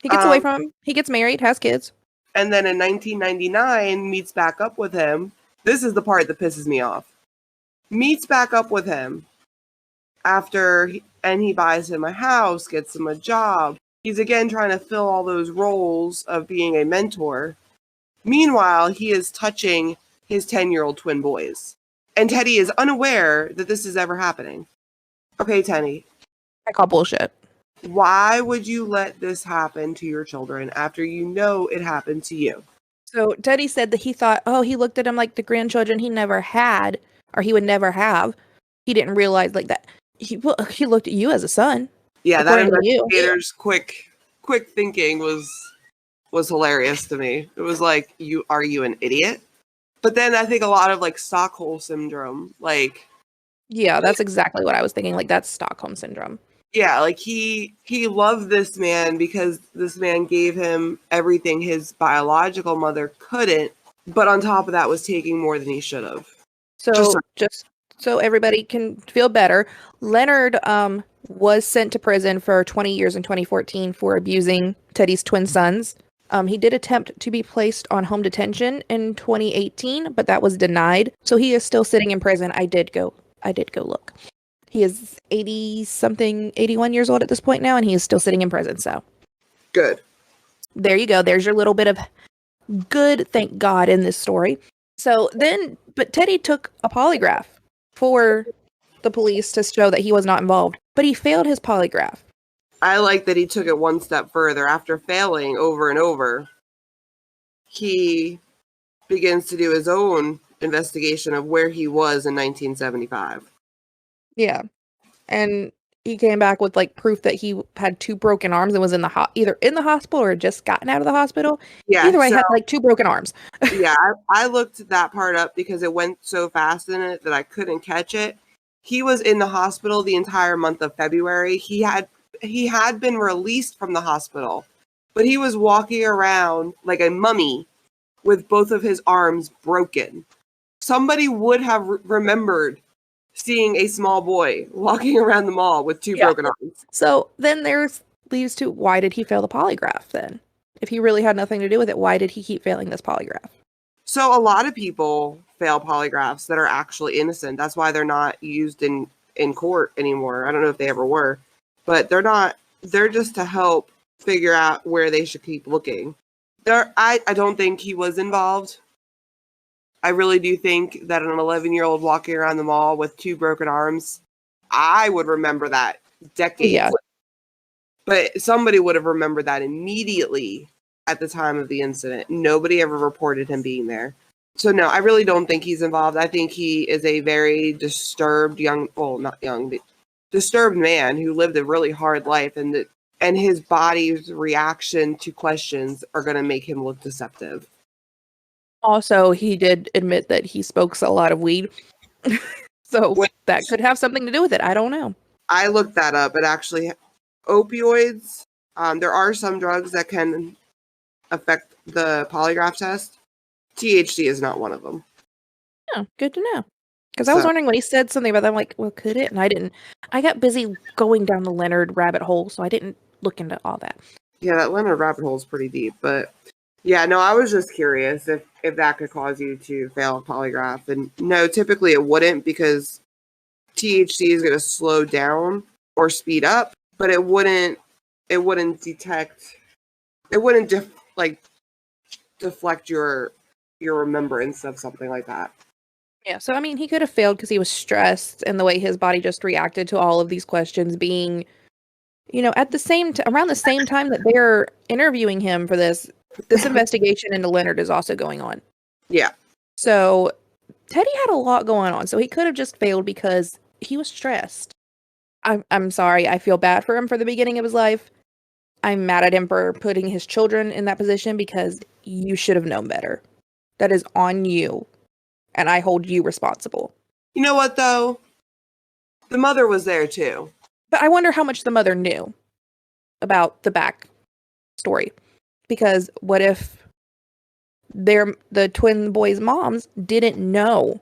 He gets away from him. He gets married, has kids. And then in 1999, meets back up with him. This is the part that pisses me off. Meets back up with him and he buys him a house, gets him a job. He's again trying to fill all those roles of being a mentor. Meanwhile, he is touching his 10-year-old twin boys. And Teddy is unaware that this is ever happening. Okay, Teddy. I call bullshit. Why would you let this happen to your children after you know it happened to you? So Teddy said that he thought, he looked at him like the grandchildren he never had, or he would never have. He didn't realize like that. He looked at you as a son. Yeah, that investigator's quick thinking was hilarious to me. It was like, are you an idiot? But then I think a lot of like Stockholm syndrome, like. Yeah, that's exactly what I was thinking. Like that's Stockholm syndrome. Yeah, like he loved this man because this man gave him everything his biological mother couldn't, but on top of that was taking more than he should have. So just so everybody can feel better, Leonard was sent to prison for 20 years in 2014 for abusing Teddy's twin sons. He did attempt to be placed on home detention in 2018, but that was denied. So he is still sitting in prison. I did go look. He is 81 years old at this point now, and he is still sitting in prison, so. Good. There you go. There's your little bit of good, thank God, in this story. So then, but Teddy took a polygraph for the police to show that he was not involved, but he failed his polygraph. I like that he took it one step further. After failing over and over, he begins to do his own investigation of where he was in 1975. Yeah. And he came back with like proof that he had 2 broken arms and was in either in the hospital or just gotten out of the hospital. Yeah. Either way, had like 2 broken arms. Yeah, I looked that part up because it went so fast in it that I couldn't catch it. He was in the hospital the entire month of February. He had been released from the hospital, but he was walking around like a mummy with both of his arms broken. Somebody would have remembered seeing a small boy walking around the mall with 2 broken arms. So then leads to, why did he fail the polygraph then? If he really had nothing to do with it, why did he keep failing this polygraph? So a lot of people fail polygraphs that are actually innocent. That's why they're not used in court anymore. I don't know if they ever were, but they're just to help figure out where they should keep looking. I don't think he was involved. I really do think that an 11-year-old walking around the mall with 2 broken arms, I would remember that decades. Yeah. But somebody would have remembered that immediately at the time of the incident. Nobody ever reported him being there. So no, I really don't think he's involved. I think he is a very disturbed disturbed man who lived a really hard life, and his body's reaction to questions are going to make him look deceptive. Also, he did admit that he smokes a lot of weed. So that could have something to do with it. I don't know. I looked that up. It actually, opioids, there are some drugs that can affect the polygraph test. THC is not one of them. Oh, good to know. Because I was wondering when he said something about that, I'm like, well, could it? And I didn't. I got busy going down the Leonard rabbit hole, so I didn't look into all that. Yeah, that Leonard rabbit hole is pretty deep. But yeah, no, I was just curious if that could cause you to fail a polygraph. And no, typically it wouldn't, because THC is going to slow down or speed up, but it wouldn't deflect your remembrance of something like that. Yeah, so I mean, he could have failed because he was stressed, and the way his body just reacted to all of these questions being, at the same around the same time that they're interviewing him for this investigation into Leonard is also going on. Yeah. So Teddy had a lot going on, so he could have just failed because he was stressed. I'm sorry, I feel bad for him for the beginning of his life. I'm mad at him for putting his children in that position because you should have known better. That is on you. And I hold you responsible. You know what, though? The mother was there, too. But I wonder how much the mother knew about the back story. Because what if the twin boys' moms didn't know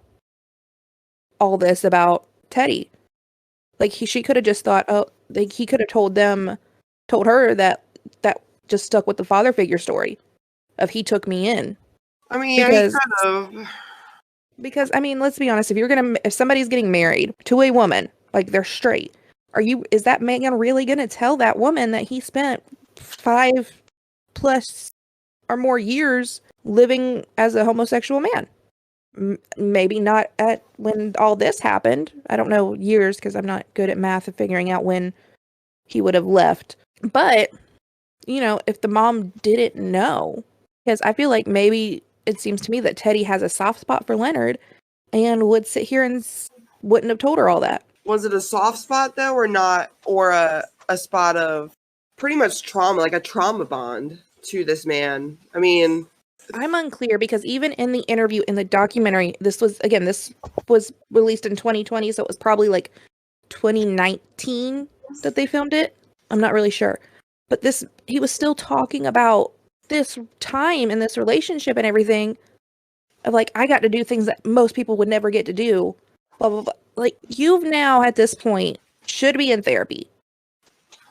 all this about Teddy? Like she could have just thought, oh, like he could have told her that just stuck with the father figure story of he took me in. I mean, yeah, he kind of. Because I mean, let's be honest, if somebody's getting married to a woman, like they're straight, is that man really gonna tell that woman that he spent 5+ or more years living as a homosexual man? Maybe not at when all this happened. I don't know years because I'm not good at math of figuring out when he would have left. But, if the mom didn't know, because I feel like maybe it seems to me that Teddy has a soft spot for Leonard and would sit here and wouldn't have told her all that. Was it a soft spot though, or not, or a spot of pretty much trauma, like a trauma bond to this man? I mean, I'm unclear because even in the interview in the documentary, this was released in 2020, so it was probably like 2019 that they filmed it. I'm not really sure. But he was still talking about this time in this relationship and everything of like, I got to do things that most people would never get to do. Blah, blah, blah. Like, you've now at this point should be in therapy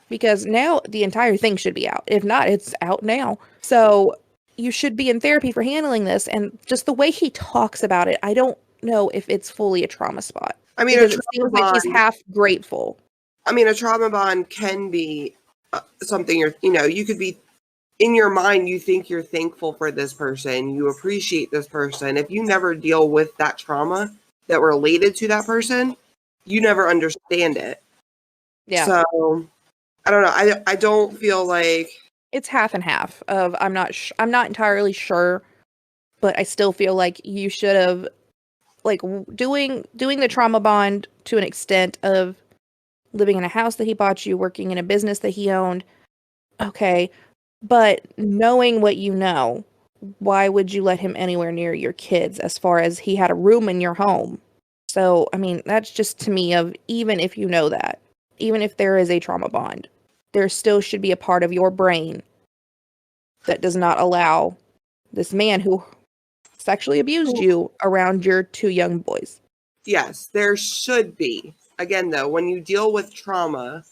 because now the entire thing should be out. If not, it's out now. So you should be in therapy for handling this. And just the way he talks about it, I don't know if it's fully a trauma spot. I mean, it seems like he's half grateful. I mean, a trauma bond can be something you could be in your mind. You think you're thankful for this person. You appreciate this person. If you never deal with that trauma that related to that person, you never understand it. Yeah. So I don't know. I don't feel like it's half and half of I'm not entirely sure, but I still feel like you should have like doing the trauma bond to an extent of living in a house that he bought you, working in a business that he owned. Okay. But knowing what you know, why would you let him anywhere near your kids as far as he had a room in your home? So, I mean, that's just to me of even if you know that, even if there is a trauma bond, there still should be a part of your brain that does not allow this man who sexually abused you around your 2 young boys. Yes, there should be. Again, though, when you deal with trauma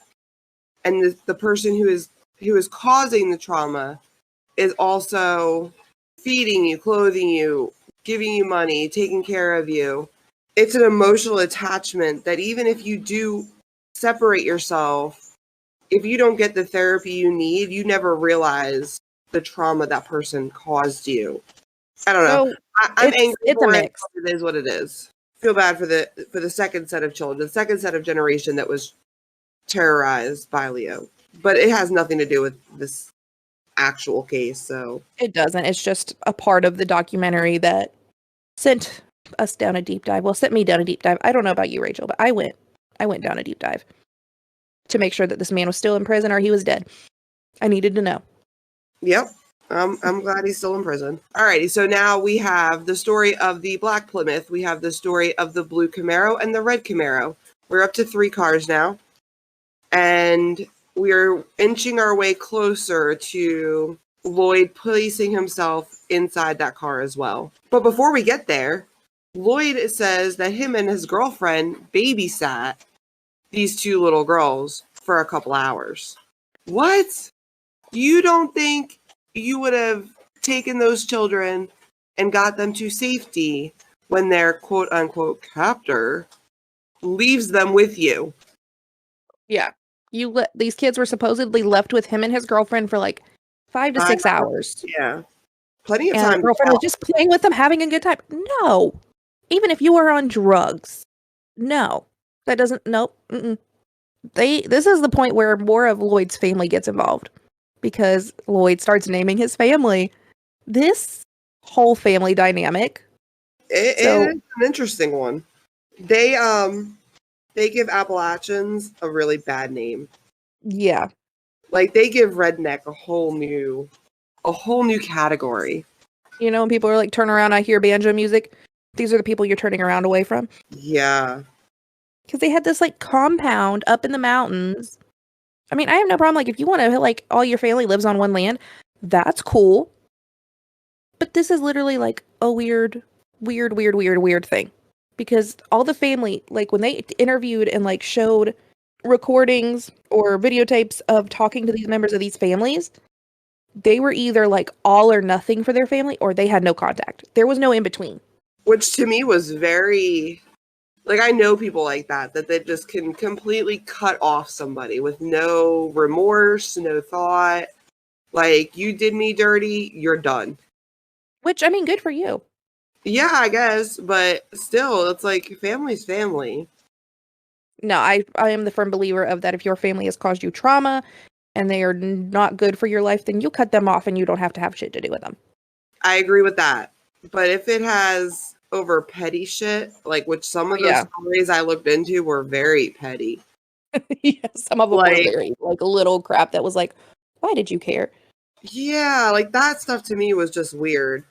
and the person who is causing the trauma is also feeding you, clothing you, giving you money, taking care of you, it's an emotional attachment that even if you do separate yourself, if you don't get the therapy you need, you never realize the trauma that person caused you. I don't know. I'm angry. It's a mix. It is what it is. Feel bad for the second set of children, the second set of generation that was terrorized by Leo. But it has nothing to do with this actual case. So it doesn't. It's just a part of the documentary that sent us down a deep dive. Well, sent me down a deep dive. I don't know about you, Rachel, but I went down a deep dive to make sure that this man was still in prison or he was dead. I needed to know. Yep. I'm glad he's still in prison. Alrighty, so now we have the story of the black Plymouth. We have the story of the blue Camaro and the red Camaro. We're up to 3 cars now. And we're inching our way closer to Lloyd placing himself inside that car as well. But before we get there, Lloyd says that him and his girlfriend babysat these 2 little girls for a couple hours. What? You don't think you would have taken those children and got them to safety when their quote unquote captor leaves them with you? Yeah. These kids were supposedly left with him and his girlfriend for like 5 to 6 hours. Yeah. Plenty of time. And the girlfriend was just playing with them, having a good time. No. Even if you were on drugs. No. That doesn't, nope. This is the point where more of Lloyd's family gets involved. Because Lloyd starts naming his family. This whole family dynamic. It's an interesting one. They give Appalachians a really bad name. Yeah. Like they give redneck a whole new category. You know, when people are like, turn around, I hear banjo music. These are the people you're turning around away from. Yeah. Because they had this like compound up in the mountains. I mean, I have no problem. Like, if you want to, like, all your family lives on one land, that's cool. But this is literally like a weird thing. Because all the family, like, when they interviewed and like showed recordings or videotapes of talking to these members of these families, they were either like all or nothing for their family, or they had no contact. There was no in between. Which to me was very, like, I know people like that they just can completely cut off somebody with no remorse, no thought. Like, you did me dirty, you're done. Which, I mean, good for you. Yeah, I guess, but still, it's like family's family. No, I am the firm believer of that. If your family has caused you trauma and they are not good for your life, then you cut them off and you don't have to have shit to do with them. I agree with that. But if it has over petty shit, like, which some of those stories I looked into were very petty. Yeah, some of them were very, like, little crap that was like, why did you care? Yeah, like, that stuff to me was just weird.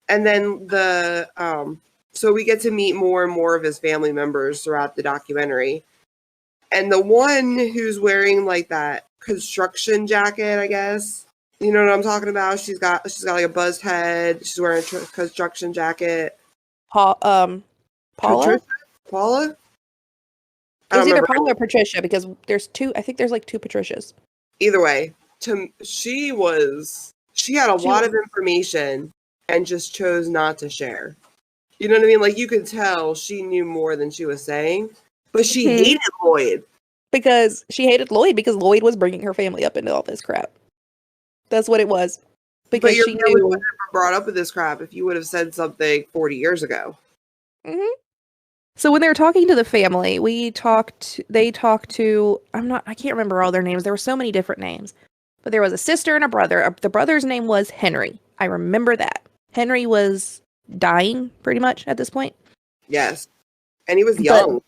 And then so we get to meet more and more of his family members throughout the documentary. And the one who's wearing, like, that construction jacket, I guess, you know what I'm talking about? She's got like a buzzed head. She's wearing a construction jacket. Paula? Paula? It was either Paula or Patricia, because there's two. I think there's like two Patricias. Either way, she had a lot of information and just chose not to share. You know what I mean? Like, you could tell she knew more than she was saying, but she hated Lloyd. Because she hated Lloyd because Lloyd was bringing her family up into all this crap. That's what it was. Because she knew. Would never brought up with this crap if you would have said something 40 years ago. Mm-hmm. So when they were talking to the family, they talked to, I can't remember all their names. There were so many different names. But there was a sister and a brother. The brother's name was Henry. I remember that. Henry was dying pretty much at this point. Yes. And he was young.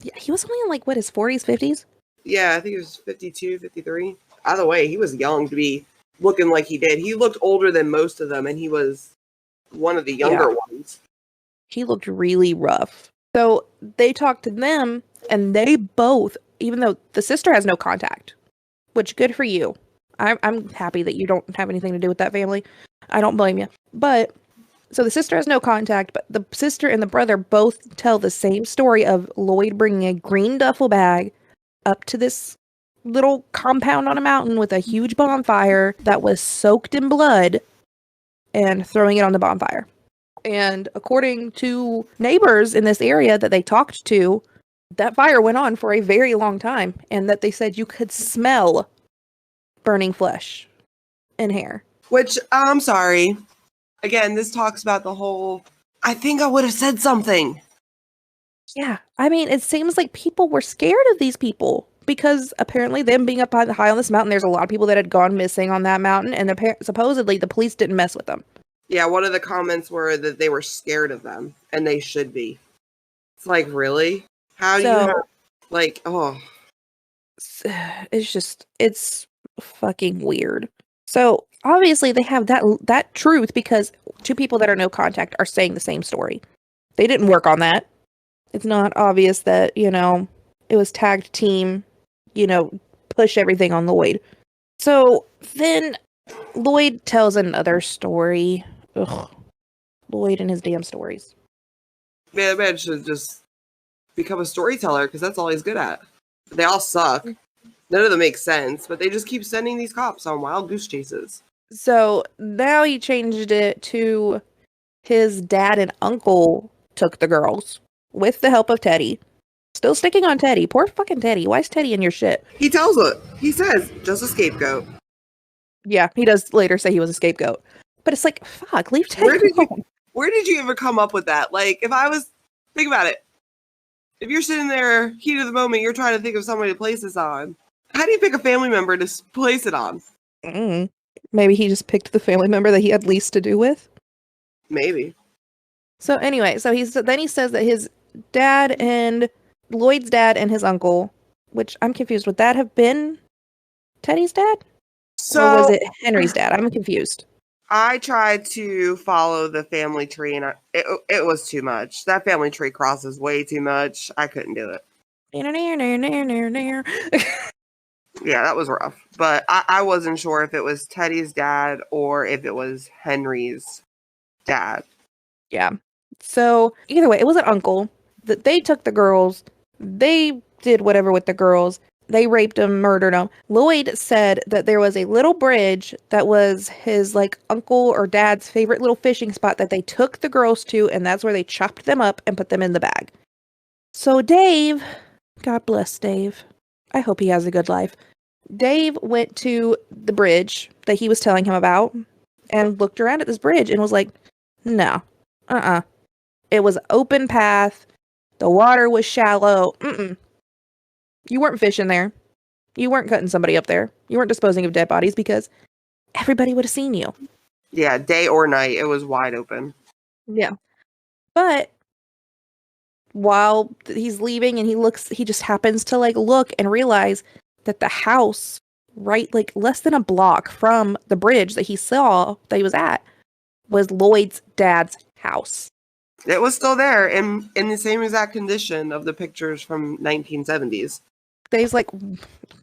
Yeah, he was only in like, what, his 40s, 50s? Yeah, I think he was 52, 53. Either way, he was young to be looking like he did. He looked older than most of them, and he was one of the younger ones. He looked really rough. So they talked to them, and they both, even though the sister has no contact, which good for you. I'm happy that you don't have anything to do with that family. I don't blame you. But so the sister has no contact, but the sister and the brother both tell the same story of Lloyd bringing a green duffel bag up to this little compound on a mountain with a huge bonfire that was soaked in blood and throwing it on the bonfire. And according to neighbors in this area that they talked to, that fire went on for a very long time, and that they said you could smell burning flesh and hair. Which, I'm sorry. Again, this talks about the whole, I think I would have said something. Yeah, I mean, it seems like people were scared of these people because apparently them being up high on this mountain, there's a lot of people that had gone missing on that mountain, and supposedly the police didn't mess with them. Yeah, one of the comments were that they were scared of them, and they should be. It's like, really? How do you have, like, oh. It's fucking weird. So, obviously they have that truth because two people that are no contact are saying the same story. They didn't work on that. It's not obvious that, it was tagged team, push everything on Lloyd. So, then Lloyd tells another story. Ugh. Lloyd and his damn stories. Man, that man should just become a storyteller because that's all he's good at. They all suck. None of them make sense, but they just keep sending these cops on wild goose chases. So now he changed it to his dad and uncle took the girls with the help of Teddy. Still sticking on Teddy. Poor fucking Teddy. Why is Teddy in your shit? He tells it. He says, just a scapegoat. Yeah, he does later say he was a scapegoat. But it's like, fuck, leave Teddy alone. Where did you ever come up with that? Like, think about it. If you're sitting there, heat of the moment, you're trying to think of somebody to place this on. How do you pick a family member to place it on? Maybe he just picked the family member that he had least to do with? Maybe. So anyway, then he says that his dad and Lloyd's dad and his uncle, which I'm confused, would that have been Teddy's dad? Or was it Henry's dad? I'm confused. I tried to follow the family tree, and it was too much. That family tree crosses way too much. I couldn't do it. Yeah, that was rough. But I wasn't sure if it was Teddy's dad or if it was Henry's dad. Yeah. So either way, it was an uncle that they took the girls. They did whatever with the girls. They raped them, murdered them. Lloyd said that there was a little bridge that was his like uncle or dad's favorite little fishing spot that they took the girls to, and that's where they chopped them up and put them in the bag. So Dave, God bless Dave. I hope he has a good life. Dave went to the bridge that he was telling him about and looked around at this bridge and was like, no, It was open path. The water was shallow. You weren't fishing there. You weren't cutting somebody up there. You weren't disposing of dead bodies because everybody would have seen you. Yeah, day or night, it was wide open. Yeah. But while he's leaving and he just happens to like look and realize that the house right like less than a block from the bridge that he saw that he was at was Lloyd's dad's house. It was still there in the same exact condition of the pictures from 1970s. Dave's like,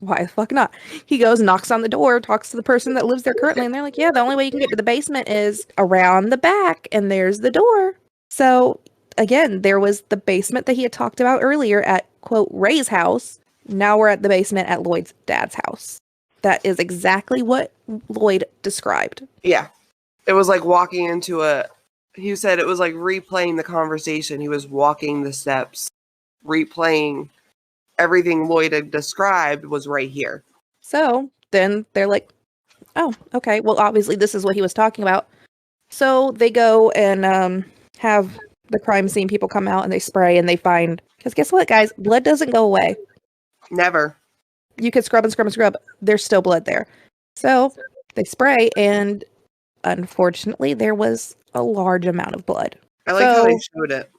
why the fuck not? He goes, knocks on the door, talks to the person that lives there currently, and they're like, yeah, the only way you can get to the basement is around the back, and there's the door. So, again, there was the basement that he had talked about earlier at, quote, Ray's house. Now we're at the basement at Lloyd's dad's house. That is exactly what Lloyd described. Yeah. It was like walking into he said it was like replaying the conversation. He was walking the steps, replaying everything Lloyd had described was right here. So then they're like, oh, okay. Well, obviously this is what he was talking about. So they go and have the crime scene people come out and they spray and they find, because guess what, guys? Blood doesn't go away. Never. You could scrub and scrub and scrub. There's still blood there. So they spray and unfortunately there was a large amount of blood. I like how they showed it.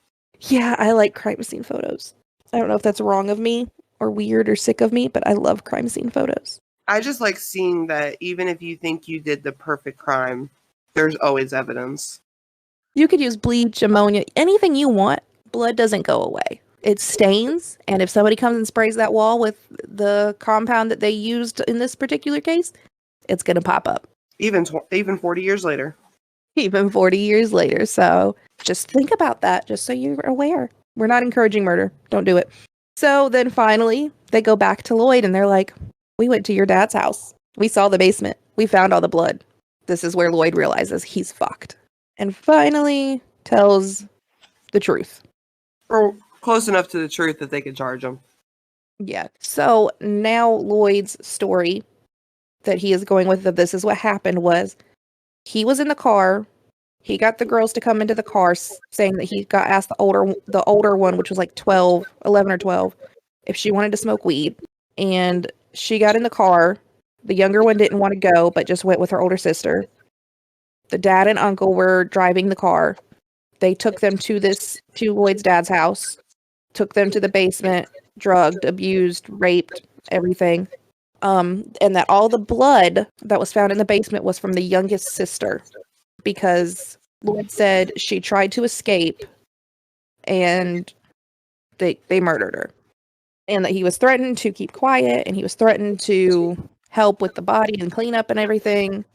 Yeah, I like crime scene photos. I don't know if that's wrong of me or weird or sick of me, but I love crime scene photos. I just like seeing that even if you think you did the perfect crime, there's always evidence. You could use bleach, ammonia, anything you want. Blood doesn't go away. It stains, and if somebody comes and sprays that wall with the compound that they used in this particular case, it's going to pop up. Even 40 years later. Even 40 years later. So just think about that, just so you're aware. We're not encouraging murder. Don't do it. So then finally, they go back to Lloyd and they're like, we went to your dad's house. We saw the basement. We found all the blood. This is where Lloyd realizes he's fucked. And finally tells the truth. Or close enough to the truth that they could charge him. Yeah. So now Lloyd's story that he is going with, that this is what happened, was he was in the car. He got the girls to come into the car saying that he got asked the older one, which was like 11 or 12, if she wanted to smoke weed. And she got in the car. The younger one didn't want to go, but just went with her older sister. The dad and uncle were driving the car. They took them to Lloyd's dad's house, took them to the basement, drugged, abused, raped, everything. And that all the blood that was found in the basement was from the youngest sister, because Lloyd said she tried to escape and they murdered her. And that he was threatened to keep quiet and he was threatened to help with the body and cleanup and everything.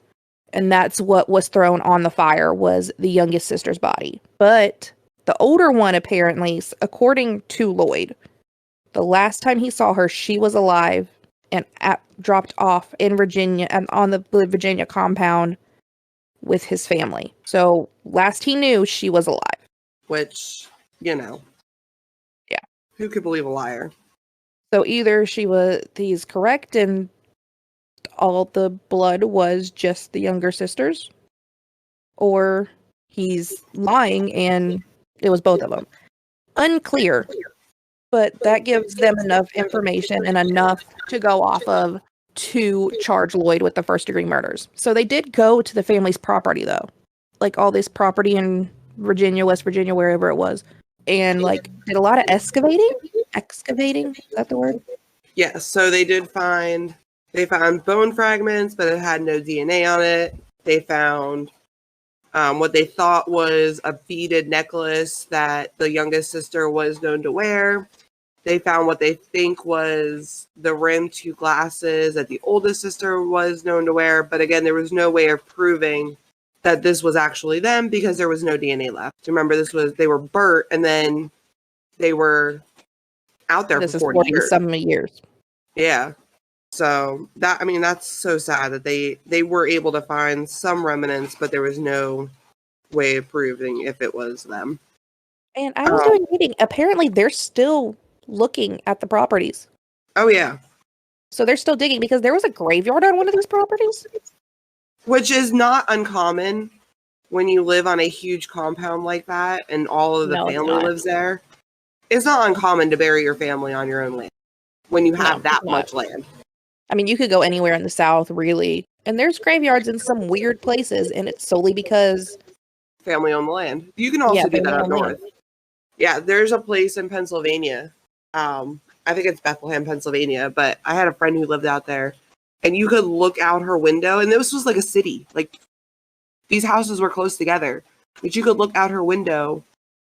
And that's what was thrown on the fire, was the youngest sister's body. But the older one, apparently, according to Lloyd, the last time he saw her, she was alive and dropped off in Virginia and on the Virginia compound with his family. So last he knew, she was alive. Which, yeah. Who could believe a liar? So either he's correct and all the blood was just the younger sisters, or he's lying and it was both of them. Unclear. But that gives them enough information and enough to go off of to charge Lloyd with the first-degree murders. So they did go to the family's property, though. Like, all this property in Virginia, West Virginia, wherever it was. And, like, did a lot of excavating? Excavating? Is that the word? Yeah, so they found bone fragments, but it had no DNA on it. They found what they thought was a beaded necklace that the youngest sister was known to wear. They found what they think was the rim to glasses that the oldest sister was known to wear. But again, there was no way of proving that this was actually them because there was no DNA left. Remember, they were burnt and then they were out there This for is 40 years. some years. Yeah. So that's so sad that they were able to find some remnants, but there was no way of proving if it was them. And I was doing reading. Apparently, they're still looking at the properties. Oh, yeah. So they're still digging because there was a graveyard on one of these properties. Which is not uncommon when you live on a huge compound like that and all of the family lives there. It's not uncommon to bury your family on your own land when you have that much land. I mean, you could go anywhere in the South, really. And there's graveyards in some weird places, and it's solely because family owned the land. You can also do that up north. Yeah, there's a place in Pennsylvania. I think it's Bethlehem, Pennsylvania, but I had a friend who lived out there, and you could look out her window, and this was like a city. Like, these houses were close together, but you could look out her window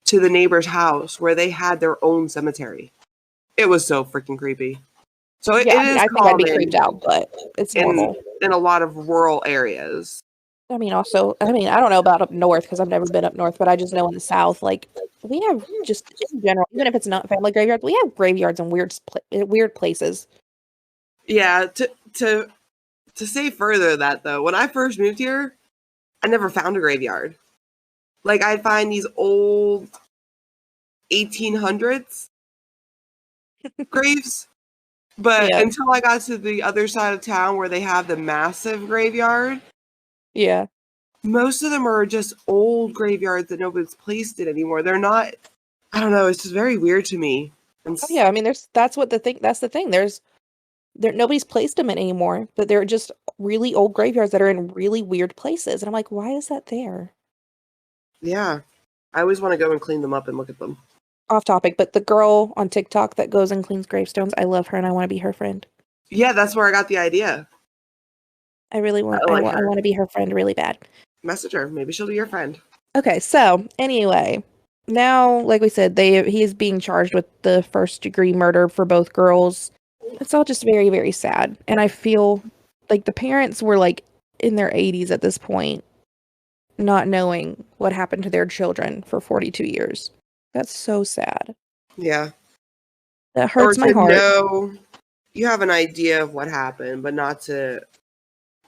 to the neighbor's house where they had their own cemetery. It was so freaking creepy. So it is I think I'd be creeped out, but it's normal in a lot of rural areas. I mean, I don't know about up north because I've never been up north, but I just know in the South, like, we have just in general, even if it's not family graveyards, we have graveyards in weird places. Yeah. To say further that though, when I first moved here, I never found a graveyard. Like, I'd find these old 1800s graves, but until I got to the other side of town where they have the massive graveyard. Yeah. Most of them are just old graveyards that nobody's placed in anymore. They're not, I don't know, it's just very weird to me. I mean, that's the thing. Nobody's placed them in anymore, but they're just really old graveyards that are in really weird places. And I'm like, why is that there? Yeah. I always want to go and clean them up and look at them. Off topic, but the girl on TikTok that goes and cleans gravestones, I love her and I want to be her friend. Yeah, that's where I got the idea. I really want I want to be her friend really bad. Message her. Maybe she'll be your friend. Okay, so anyway, now, like we said, he is being charged with the first-degree murder for both girls. It's all just very, very sad. And I feel like the parents were like in their 80s at this point, not knowing what happened to their children for 42 years. That's so sad. Yeah. That hurts my heart. You have an idea of what happened, but not to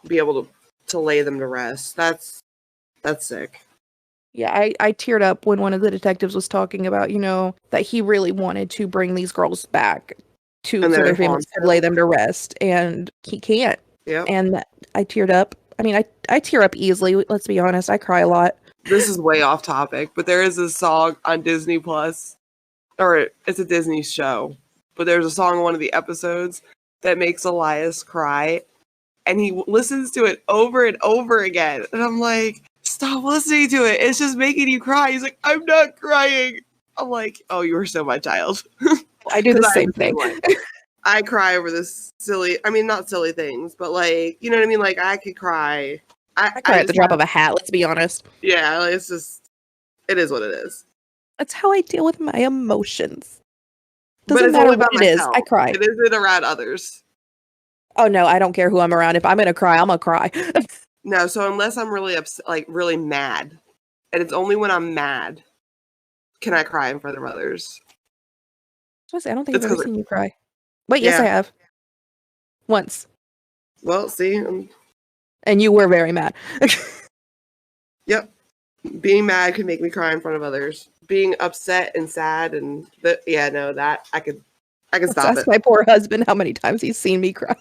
be able to lay them to rest. That's sick. Yeah, I teared up when one of the detectives was talking about, that he really wanted to bring these girls back so their families could lay them to rest, and he can't. Yeah. And I teared up. I mean, I tear up easily, let's be honest. I cry a lot. This is way off topic, but there is a song on Disney Plus, or it's a Disney show, but there's a song in one of the episodes that makes Elias cry, and he listens to it over and over again. And I'm like, stop listening to it. It's just making you cry. He's like, I'm not crying. I'm like, oh, you are so my child. I do the same thing. I cry over this not silly things, but like, you know what I mean? Like, I could cry. I cry at the drop of a hat, let's be honest. Yeah, it's just, it is what it is. That's how I deal with my emotions. Doesn't matter what it is, I cry. It isn't around others. Oh no, I don't care who I'm around. If I'm gonna cry, I'm gonna cry. No, so unless I'm really upset, like really mad, and it's only when I'm mad can I cry in front of others. I don't think I've ever seen you cry. But yes, I have. Once. Well, see. And you were very mad. Yep. Being mad can make me cry in front of others. Being upset and sad that I could stop it. Ask my poor husband how many times he's seen me cry.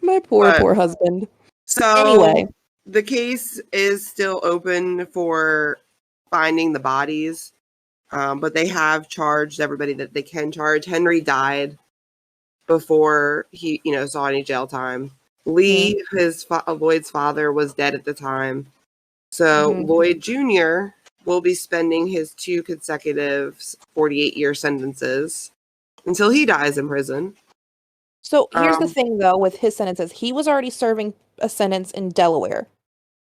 My poor husband. So anyway, the case is still open for finding the bodies, but they have charged everybody that they can charge. Henry died before he, saw any jail time. Lee, Lloyd's father, was dead at the time. So Lloyd Jr. will be spending his 2 consecutive 48-year sentences until he dies in prison. So here's the thing, though, with his sentences. He was already serving a sentence in Delaware.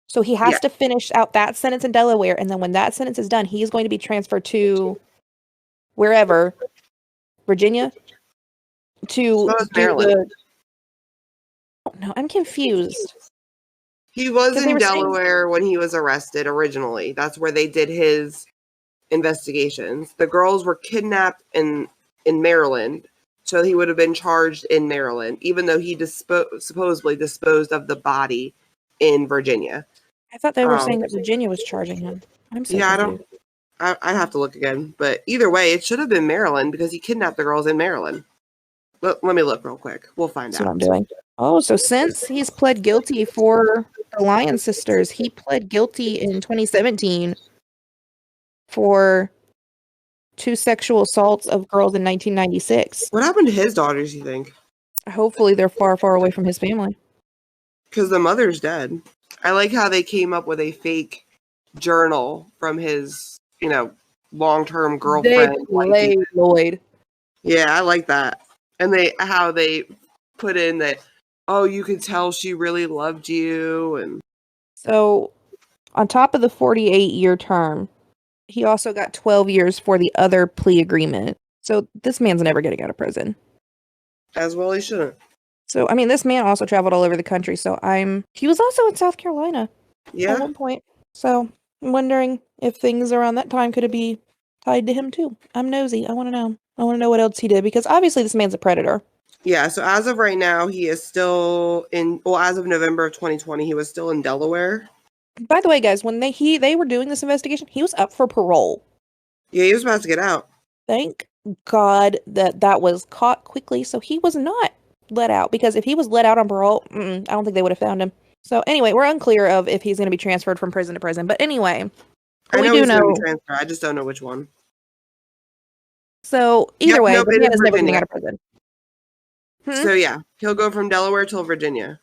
So he has to finish out that sentence in Delaware, and then when that sentence is done, he's going to be transferred to wherever, Virginia, to Maryland. No, I'm confused. He was in Delaware when he was arrested originally. That's where they did his investigations. The girls were kidnapped in in Maryland. So he would have been charged in Maryland, even though he supposedly disposed of the body in Virginia. I thought they were saying that Virginia was charging him. I'm so confused. I have to look again. But either way, it should have been Maryland because he kidnapped the girls in Maryland. Let me look real quick. We'll find out. That's what I'm doing. Oh, so since he's pled guilty for the Lyon Sisters, he pled guilty in 2017 for 2 sexual assaults of girls in 1996. What happened to his daughters, you think? Hopefully they're far, far away from his family. Because the mother's dead. I like how they came up with a fake journal from his, long-term girlfriend. They Lloyd. Yeah, I like that. And how they put in that, oh, you could tell she really loved you. And so on top of the 48-year term, he also got 12 years for the other plea agreement. So this man's never getting out of prison. As well he shouldn't. So, I mean, this man also traveled all over the country. So he was also in South Carolina at one point. So I'm wondering if things around that time could be tied to him too. I'm nosy. I want to know. I want to know what else he did because obviously this man's a predator. Yeah, so as of right now, he is still as of November of 2020, he was still in Delaware. By the way, guys, when they were doing this investigation, he was up for parole. Yeah, he was about to get out. Thank God that was caught quickly, so he was not let out. Because if he was let out on parole, I don't think they would have found him. So anyway, we're unclear of if he's going to be transferred from prison to prison. But anyway, I know he's going to be transferred. I just don't know which one. So either way, the man is never getting out of prison. So yeah, he'll go from Delaware till Virginia.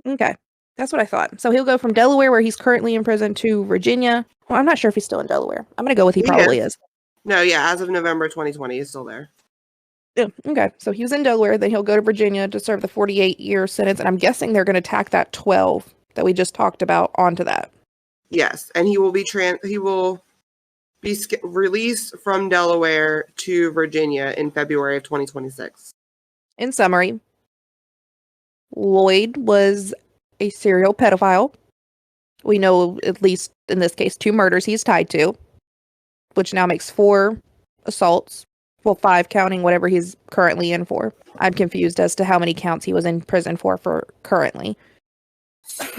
Okay, that's what I thought. So he'll go from Delaware, where he's currently in prison, to Virginia. Well, I'm not sure if he's still in Delaware. I'm going to go with he probably is. No, yeah, as of November 2020, he's still there. Yeah, okay, so he was in Delaware, then he'll go to Virginia to serve the 48-year sentence, and I'm guessing they're going to tack that 12 that we just talked about onto that. Yes, and he will be released from Delaware to Virginia in February of 2026. In summary, Lloyd was a serial pedophile. We know, at least in this case, 2 murders he's tied to, which now makes 4 assaults. Well, 5 counting whatever he's currently in for. I'm confused as to how many counts he was in prison for currently.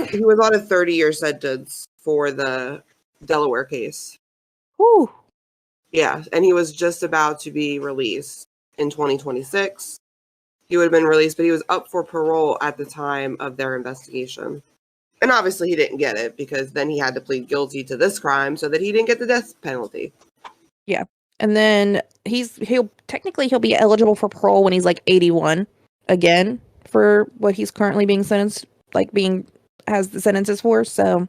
He was on a 30-year sentence for the Delaware case. Whew. Yeah, and he was just about to be released in 2026. He would have been released, but he was up for parole at the time of their investigation. And obviously he didn't get it because then he had to plead guilty to this crime so that he didn't get the death penalty. Yeah. And then he'll be eligible for parole when he's like 81 again for what he's currently being sentenced, has the sentences for. So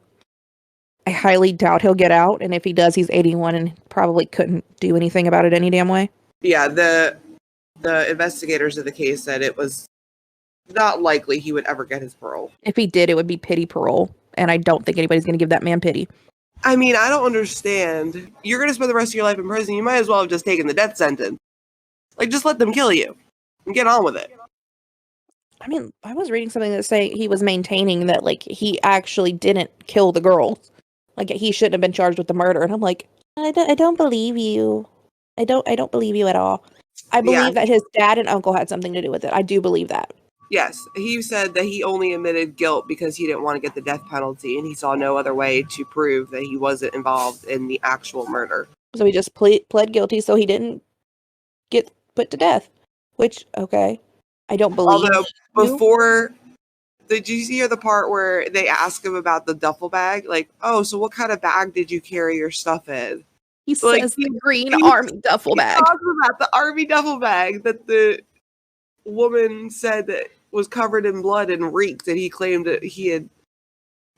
I highly doubt he'll get out. And if he does, he's 81 and probably couldn't do anything about it any damn way. Yeah, the investigators of the case said it was not likely he would ever get his parole. If he did, it would be pity parole. And I don't think anybody's going to give that man pity. I mean, I don't understand. You're going to spend the rest of your life in prison. You might as well have just taken the death sentence. Just let them kill you and get on with it. I mean, I was reading something that say he was maintaining that, he actually didn't kill the girls. He shouldn't have been charged with the murder. And I'm like, I don't believe you. I don't believe you at all. I believe that his dad and uncle had something to do with it. I do believe that. Yes, he said that he only admitted guilt because he didn't want to get the death penalty, and he saw no other way to prove that he wasn't involved in the actual murder. So he just pled guilty so he didn't get put to death. Which, okay, I don't believe. Although, did you hear the part where they ask him about the duffel bag? So what kind of bag did you carry your stuff in? He says the green army duffel bag. He talks about the army duffel bag that the woman said that was covered in blood and reeked, and he claimed that he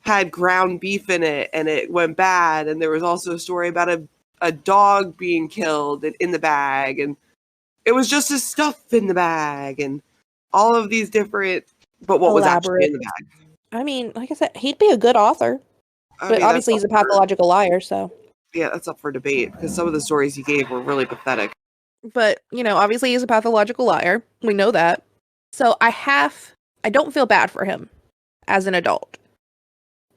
had ground beef in it and it went bad. And there was also a story about a dog being killed in the bag, and it was just his stuff in the bag, and all of these different, but what was actually in the bag. I mean, like I said, he'd be a good author, but obviously he's a pathological liar, so. Yeah, that's up for debate, because some of the stories he gave were really pathetic. But, obviously he's a pathological liar. We know that. So I don't feel bad for him as an adult.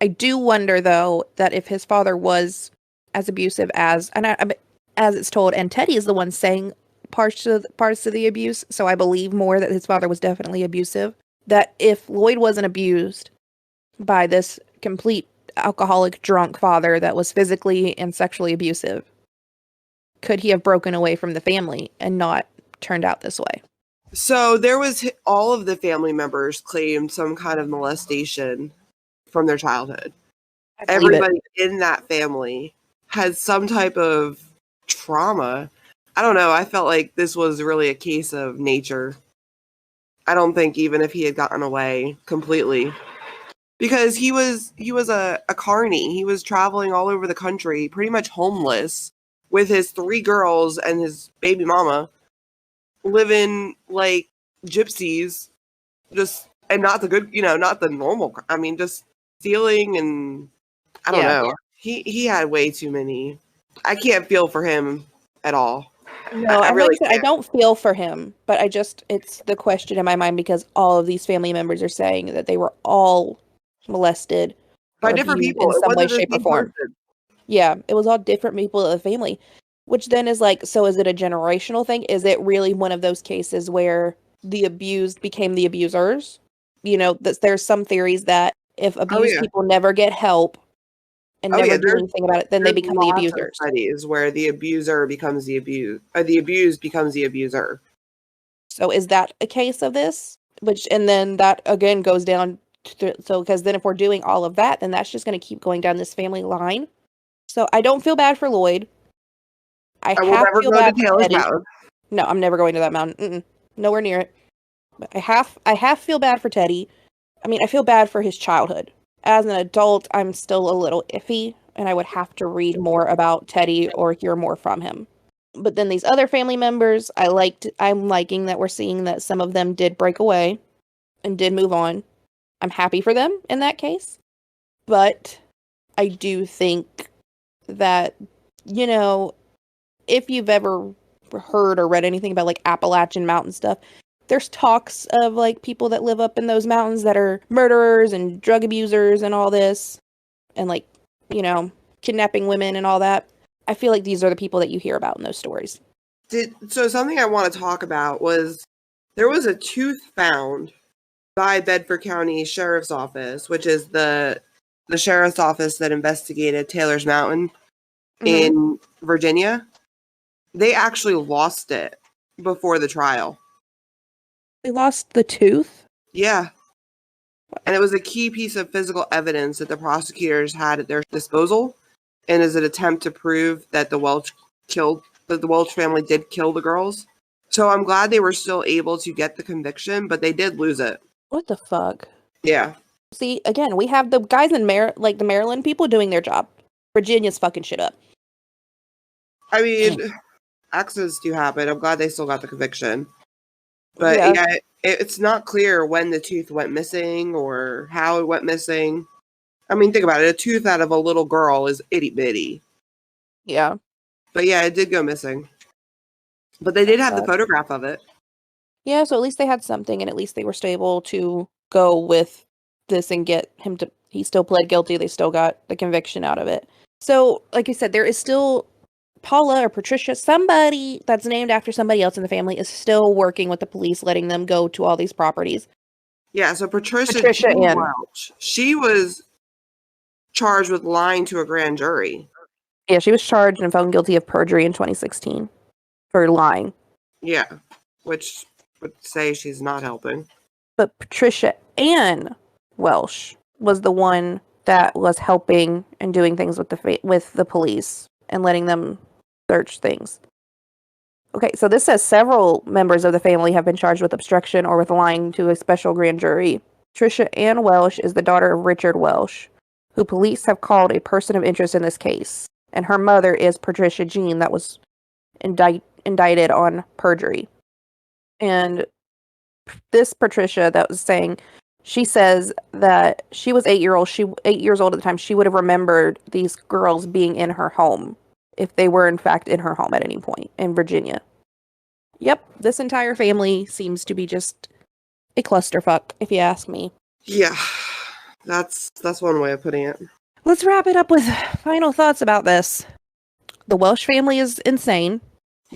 I do wonder, though, that if his father was as abusive as it's told, and Teddy is the one saying parts of the abuse, so I believe more that his father was definitely abusive. That if Lloyd wasn't abused by this complete alcoholic drunk father that was physically and sexually abusive, could he have broken away from the family and not turned out this way? So there was, all of the family members claimed some kind of molestation from their childhood. Everybody in that family had some type of trauma. I don't know. I felt like this was really a case of nature. I don't think even if he had gotten away completely, because he was a carny. He was traveling all over the country, pretty much homeless, with his 3 girls and his baby mama, living like gypsies, just, and not the good, not the normal. I mean, just stealing, and I don't know. Yeah. He had way too many. I can't feel for him at all. No, I really I don't feel for him, but it's the question in my mind because all of these family members are saying that they were all molested by different people in some way, shape, or form. Yeah, it was all different people of the family, which then is like, so is it a generational thing? Is it really one of those cases where the abused became the abusers? There's some theories that if abused people never get help and never do anything about it, then they become the abusers. Studies where the abuser becomes the abused, or the abused becomes the abuser. So is that a case of this? And then that again goes down because then if we're doing all of that, then that's just going to keep going down this family line. So I don't feel bad for Lloyd. I will never go to Taylor's Mountain. No, I'm never going to that mountain. Nowhere near it. But I half feel bad for Teddy. I mean, I feel bad for his childhood. As an adult, I'm still a little iffy, and I would have to read more about Teddy or hear more from him. But then these other family members, I'm liking that we're seeing that some of them did break away and did move on. I'm happy for them in that case. But I do think that, if you've ever heard or read anything about like Appalachian mountain stuff, there's talks of like people that live up in those mountains that are murderers and drug abusers and all this, and like, kidnapping women and all that. I feel like these are the people that you hear about in those stories. So something I want to talk about was there was a tooth found by Bedford County Sheriff's Office, which is the sheriff's office that investigated Taylor's Mountain in Virginia. They actually lost it before the trial. They lost the tooth? Yeah. And it was a key piece of physical evidence that the prosecutors had at their disposal, and as an attempt to prove that the Welch family did kill the girls. So I'm glad they were still able to get the conviction, but they did lose it. What the fuck? Yeah. See, again, we have the guys in the Maryland people doing their job. Virginia's fucking shit up. I mean, accidents do happen. I'm glad they still got the conviction. But yeah, it's not clear when the tooth went missing or how it went missing. I mean, think about it. A tooth out of a little girl is itty bitty. Yeah. But yeah, it did go missing. But they did have the photograph of it. Yeah, so at least they had something, and at least they were able to go with this and get him to... He still pled guilty. They still got the conviction out of it. So, like I said, there is still... Paula or Patricia, somebody that's named after somebody else in the family, is still working with the police, letting them go to all these properties. Yeah, so Patricia Ann Welch, she was charged with lying to a grand jury. Yeah, she was charged and found guilty of perjury in 2016 for lying. Yeah, which would say she's not helping. But Patricia Ann Welch was the one that was helping and doing things with the police and letting them search things. Okay, so this says several members of the family have been charged with obstruction or with lying to a special grand jury. Patricia Ann Welch is the daughter of Richard Welch, who police have called a person of interest in this case. And her mother is Patricia Jean, that was indicted on perjury. And this Patricia that was saying, she says that she was 8 years old at the time. She would have remembered these girls being in her home if they were in fact in her home at any point in Virginia. Yep, this entire family seems to be just a clusterfuck, if you ask me. Yeah, that's one way of putting it. Let's wrap it up with final thoughts about this. The Welsh family is insane.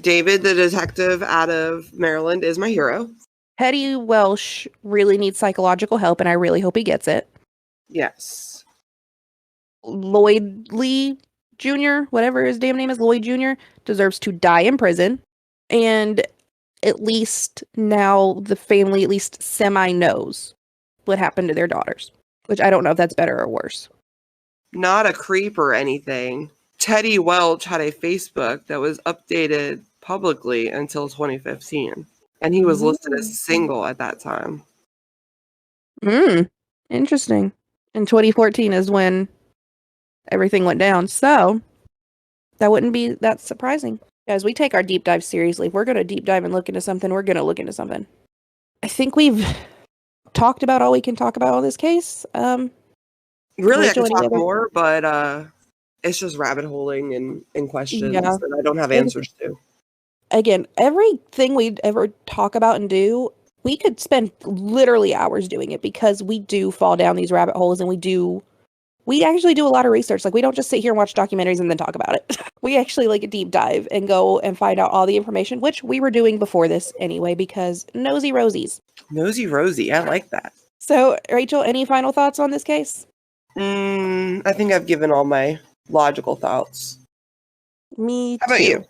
David, the detective out of Maryland, is my hero. Teddy Welsh really needs psychological help, and I really hope he gets it. Yes. Lloyd Lee Jr., whatever his damn name is, Lloyd Jr., deserves to die in prison. And at least now the family at least semi-knows what happened to their daughters. Which I don't know if that's better or worse. Not a creep or anything. Teddy Welch had a Facebook that was updated publicly until 2015. And he was listed as single at that time. Interesting. And 2014 is when everything went down. So that wouldn't be that surprising. Guys, we take our deep dive seriously. If we're going to deep dive and look into something, we're going to look into something. I think we've talked about all we can talk about on this case. Really, I could talk more, but it's just rabbit holing and questions that I don't have answers to. Again, everything we ever talk about and do, we could spend literally hours doing it because we do fall down these rabbit holes, and we actually do a lot of research. Like, we don't just sit here and watch documentaries and then talk about it. We actually like a deep dive and go and find out all the information, which we were doing before this anyway, because nosy rosies. Nosy Rosie, I like that. So, Rachel, any final thoughts on this case? I think I've given all my logical thoughts. Me too. How about you?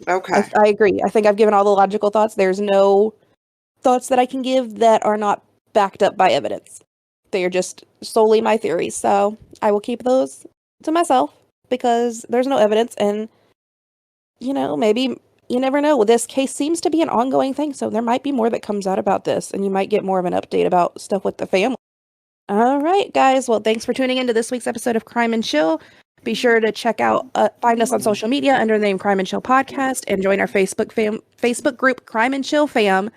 Okay. I agree. I think I've given all the logical thoughts. There's no thoughts that I can give that are not backed up by evidence. They are just solely my theories. So I will keep those to myself because there's no evidence. And, maybe you never know. This case seems to be an ongoing thing. So there might be more that comes out about this. And you might get more of an update about stuff with the family. All right, guys. Well, thanks for tuning into this week's episode of Crime and Chill. Be sure to check out, find us on social media under the name Crime and Chill Podcast, and join our Facebook group, Crime and Chill Fam,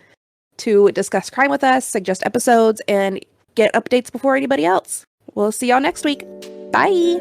to discuss crime with us, suggest episodes, and get updates before anybody else. We'll see y'all next week. Bye.